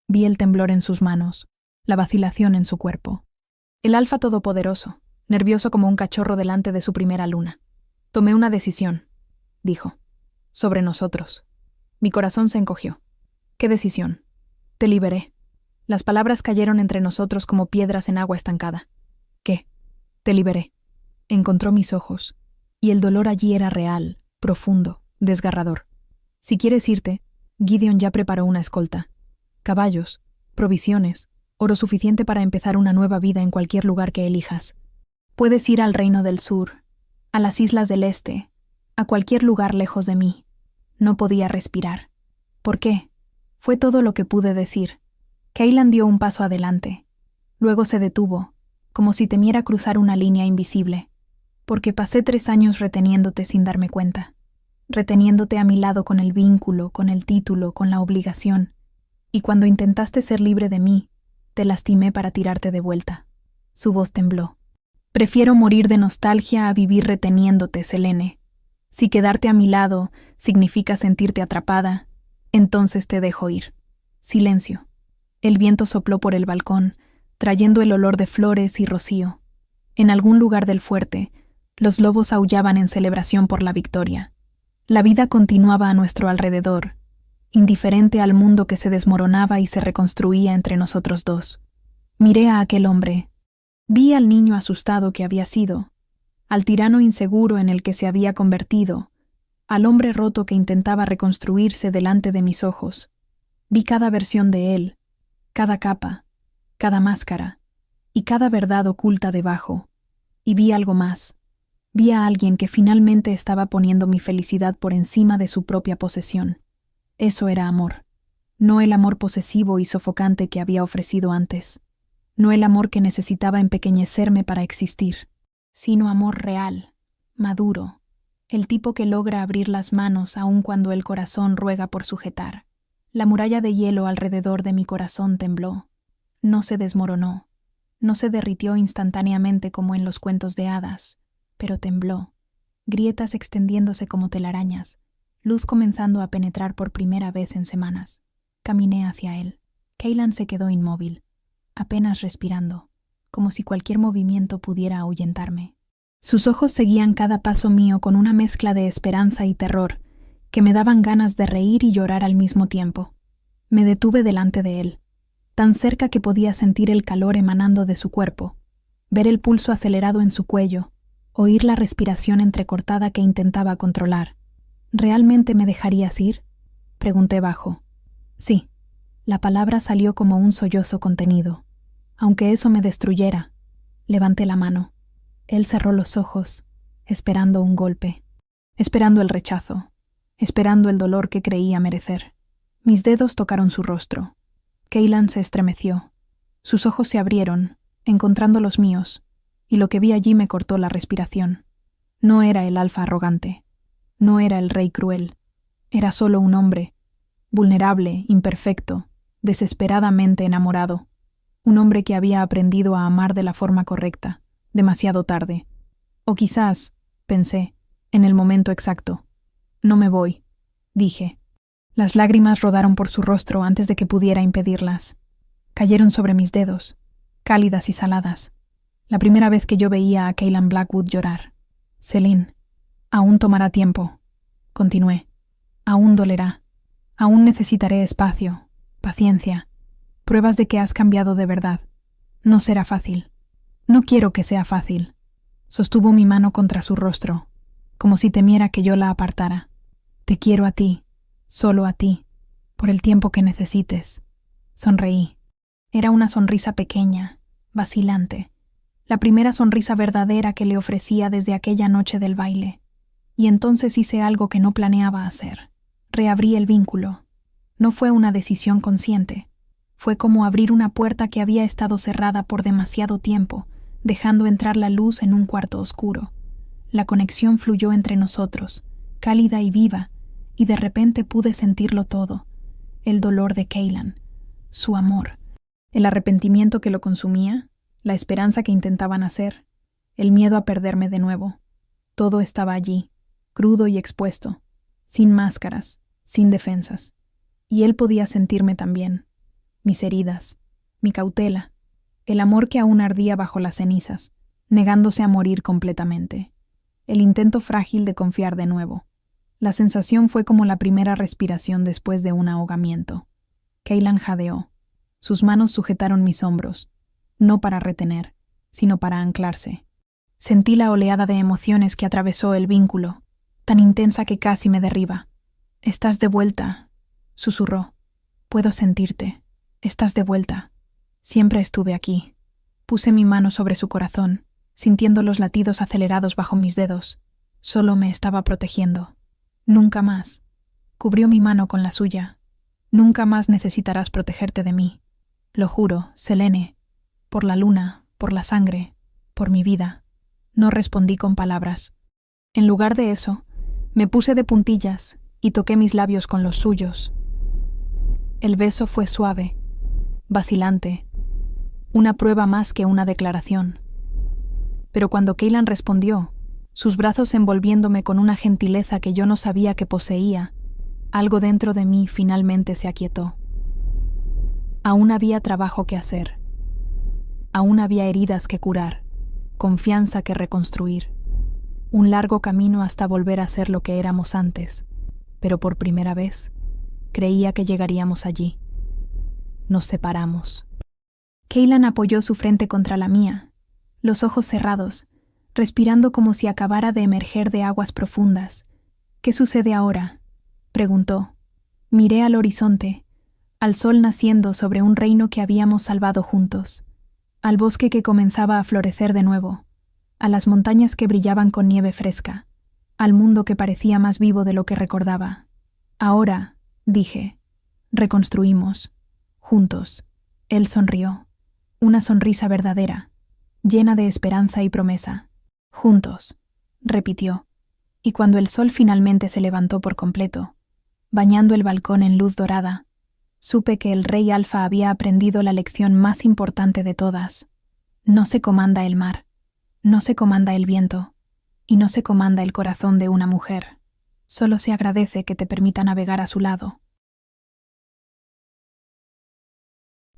Vi el temblor en sus manos, la vacilación en su cuerpo. El alfa todopoderoso, nervioso como un cachorro delante de su primera luna. Tomé una decisión, dijo. Sobre nosotros. Mi corazón se encogió. ¿Qué decisión? Te liberé. Las palabras cayeron entre nosotros como piedras en agua estancada. ¿Qué? Te liberé. Encontró mis ojos, y el dolor allí era real, profundo, desgarrador. Si quieres irte, Gideon ya preparó una escolta. Caballos, provisiones, oro suficiente para empezar una nueva vida en cualquier lugar que elijas. Puedes ir al Reino del Sur, a las Islas del Este, a cualquier lugar lejos de mí. No podía respirar. ¿Por qué? Fue todo lo que pude decir. Cailan dio un paso adelante. Luego se detuvo, como si temiera cruzar una línea invisible. Porque pasé 3 años reteniéndote sin darme cuenta. Reteniéndote a mi lado con el vínculo, con el título, con la obligación. Y cuando intentaste ser libre de mí, te lastimé para tirarte de vuelta. Su voz tembló. Prefiero morir de nostalgia a vivir reteniéndote, Selene. Si quedarte a mi lado significa sentirte atrapada, entonces te dejo ir. Silencio. El viento sopló por el balcón, trayendo el olor de flores y rocío. En algún lugar del fuerte, los lobos aullaban en celebración por la victoria. La vida continuaba a nuestro alrededor, indiferente al mundo que se desmoronaba y se reconstruía entre nosotros dos. Miré a aquel hombre. Vi al niño asustado que había sido, al tirano inseguro en el que se había convertido, al hombre roto que intentaba reconstruirse delante de mis ojos. Vi cada versión de él, cada capa, cada máscara, y cada verdad oculta debajo. Y vi algo más. Vi a alguien que finalmente estaba poniendo mi felicidad por encima de su propia posesión. Eso era amor. No el amor posesivo y sofocante que había ofrecido antes. No el amor que necesitaba empequeñecerme para existir, sino amor real, maduro, el tipo que logra abrir las manos aun cuando el corazón ruega por sujetar. La muralla de hielo alrededor de mi corazón tembló. No se desmoronó, no se derritió instantáneamente como en los cuentos de hadas, pero tembló, grietas extendiéndose como telarañas, luz comenzando a penetrar por primera vez en semanas. Caminé hacia él. Cailan se quedó inmóvil, apenas respirando, como si cualquier movimiento pudiera ahuyentarme. Sus ojos seguían cada paso mío con una mezcla de esperanza y terror, que me daban ganas de reír y llorar al mismo tiempo. Me detuve delante de él, tan cerca que podía sentir el calor emanando de su cuerpo, ver el pulso acelerado en su cuello, oír la respiración entrecortada que intentaba controlar. ¿Realmente me dejarías ir?, pregunté bajo. Sí. La palabra salió como un sollozo contenido. Aunque eso me destruyera. Levanté la mano. Él cerró los ojos, esperando un golpe, esperando el rechazo, esperando el dolor que creía merecer. Mis dedos tocaron su rostro. Cailan se estremeció. Sus ojos se abrieron, encontrando los míos, y lo que vi allí me cortó la respiración. No era el alfa arrogante. No era el rey cruel. Era solo un hombre, vulnerable, imperfecto, desesperadamente enamorado. Un hombre que había aprendido a amar de la forma correcta, demasiado tarde. O quizás, pensé, en el momento exacto. No me voy, dije. Las lágrimas rodaron por su rostro antes de que pudiera impedirlas. Cayeron sobre mis dedos, cálidas y saladas. La primera vez que yo veía a Cailan Blackwood llorar. Selene, aún tomará tiempo, continué. Aún dolerá. Aún necesitaré espacio, paciencia, pruebas de que has cambiado de verdad. No será fácil. No quiero que sea fácil. Sostuvo mi mano contra su rostro, como si temiera que yo la apartara. Te quiero a ti, solo a ti, por el tiempo que necesites. Sonreí. Era una sonrisa pequeña, vacilante, la primera sonrisa verdadera que le ofrecía desde aquella noche del baile. Y entonces hice algo que no planeaba hacer. Reabrí el vínculo. No fue una decisión consciente. Fue como abrir una puerta que había estado cerrada por demasiado tiempo, dejando entrar la luz en un cuarto oscuro. La conexión fluyó entre nosotros, cálida y viva, y de repente pude sentirlo todo. El dolor de Cailan, su amor, El arrepentimiento que lo consumía, la esperanza que intentaba nacer, el miedo a perderme de nuevo. Todo estaba allí, crudo y expuesto, sin máscaras, sin defensas. Y él podía sentirme también. Mis heridas, mi cautela, el amor que aún ardía bajo las cenizas, negándose a morir completamente. El intento frágil de confiar de nuevo. La sensación fue como la primera respiración después de un ahogamiento. Kaylan jadeó. Sus manos sujetaron mis hombros, no para retener, sino para anclarse. Sentí la oleada de emociones que atravesó el vínculo, tan intensa que casi me derriba. «Estás de vuelta», susurró. «Puedo sentirte. Estás de vuelta. Siempre estuve aquí». Puse mi mano sobre su corazón, sintiendo los latidos acelerados bajo mis dedos. Solo me estaba protegiendo. «Nunca más». Cubrió mi mano con la suya. «Nunca más necesitarás protegerte de mí. Lo juro, Selene. Por la luna, por la sangre, por mi vida». No respondí con palabras. En lugar de eso, me puse de puntillas y toqué mis labios con los suyos. El beso fue suave, vacilante, una prueba más que una declaración. Pero cuando Kaylan respondió, sus brazos envolviéndome con una gentileza que yo no sabía que poseía, algo dentro de mí finalmente se aquietó. Aún había trabajo que hacer. Aún había heridas que curar, confianza que reconstruir. Un largo camino hasta volver a ser lo que éramos antes, pero por primera vez creía que llegaríamos allí. Nos separamos. Kaylan apoyó su frente contra la mía, los ojos cerrados, respirando como si acabara de emerger de aguas profundas. «¿Qué sucede ahora?», preguntó. Miré al horizonte, al sol naciendo sobre un reino que habíamos salvado juntos, al bosque que comenzaba a florecer de nuevo, a las montañas que brillaban con nieve fresca, al mundo que parecía más vivo de lo que recordaba. «Ahora», dije, «reconstruimos, juntos». Él sonrió, una sonrisa verdadera, llena de esperanza y promesa. «Juntos», repitió, y cuando el sol finalmente se levantó por completo, bañando el balcón en luz dorada, supe que el rey Alfa había aprendido la lección más importante de todas. No se comanda el mar, no se comanda el viento, y no se comanda el corazón de una mujer. Solo se agradece que te permita navegar a su lado.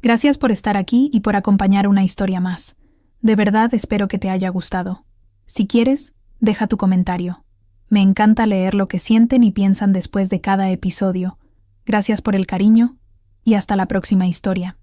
Gracias por estar aquí y por acompañar una historia más. De verdad espero que te haya gustado. Si quieres, deja tu comentario. Me encanta leer lo que sienten y piensan después de cada episodio. Gracias por el cariño y hasta la próxima historia.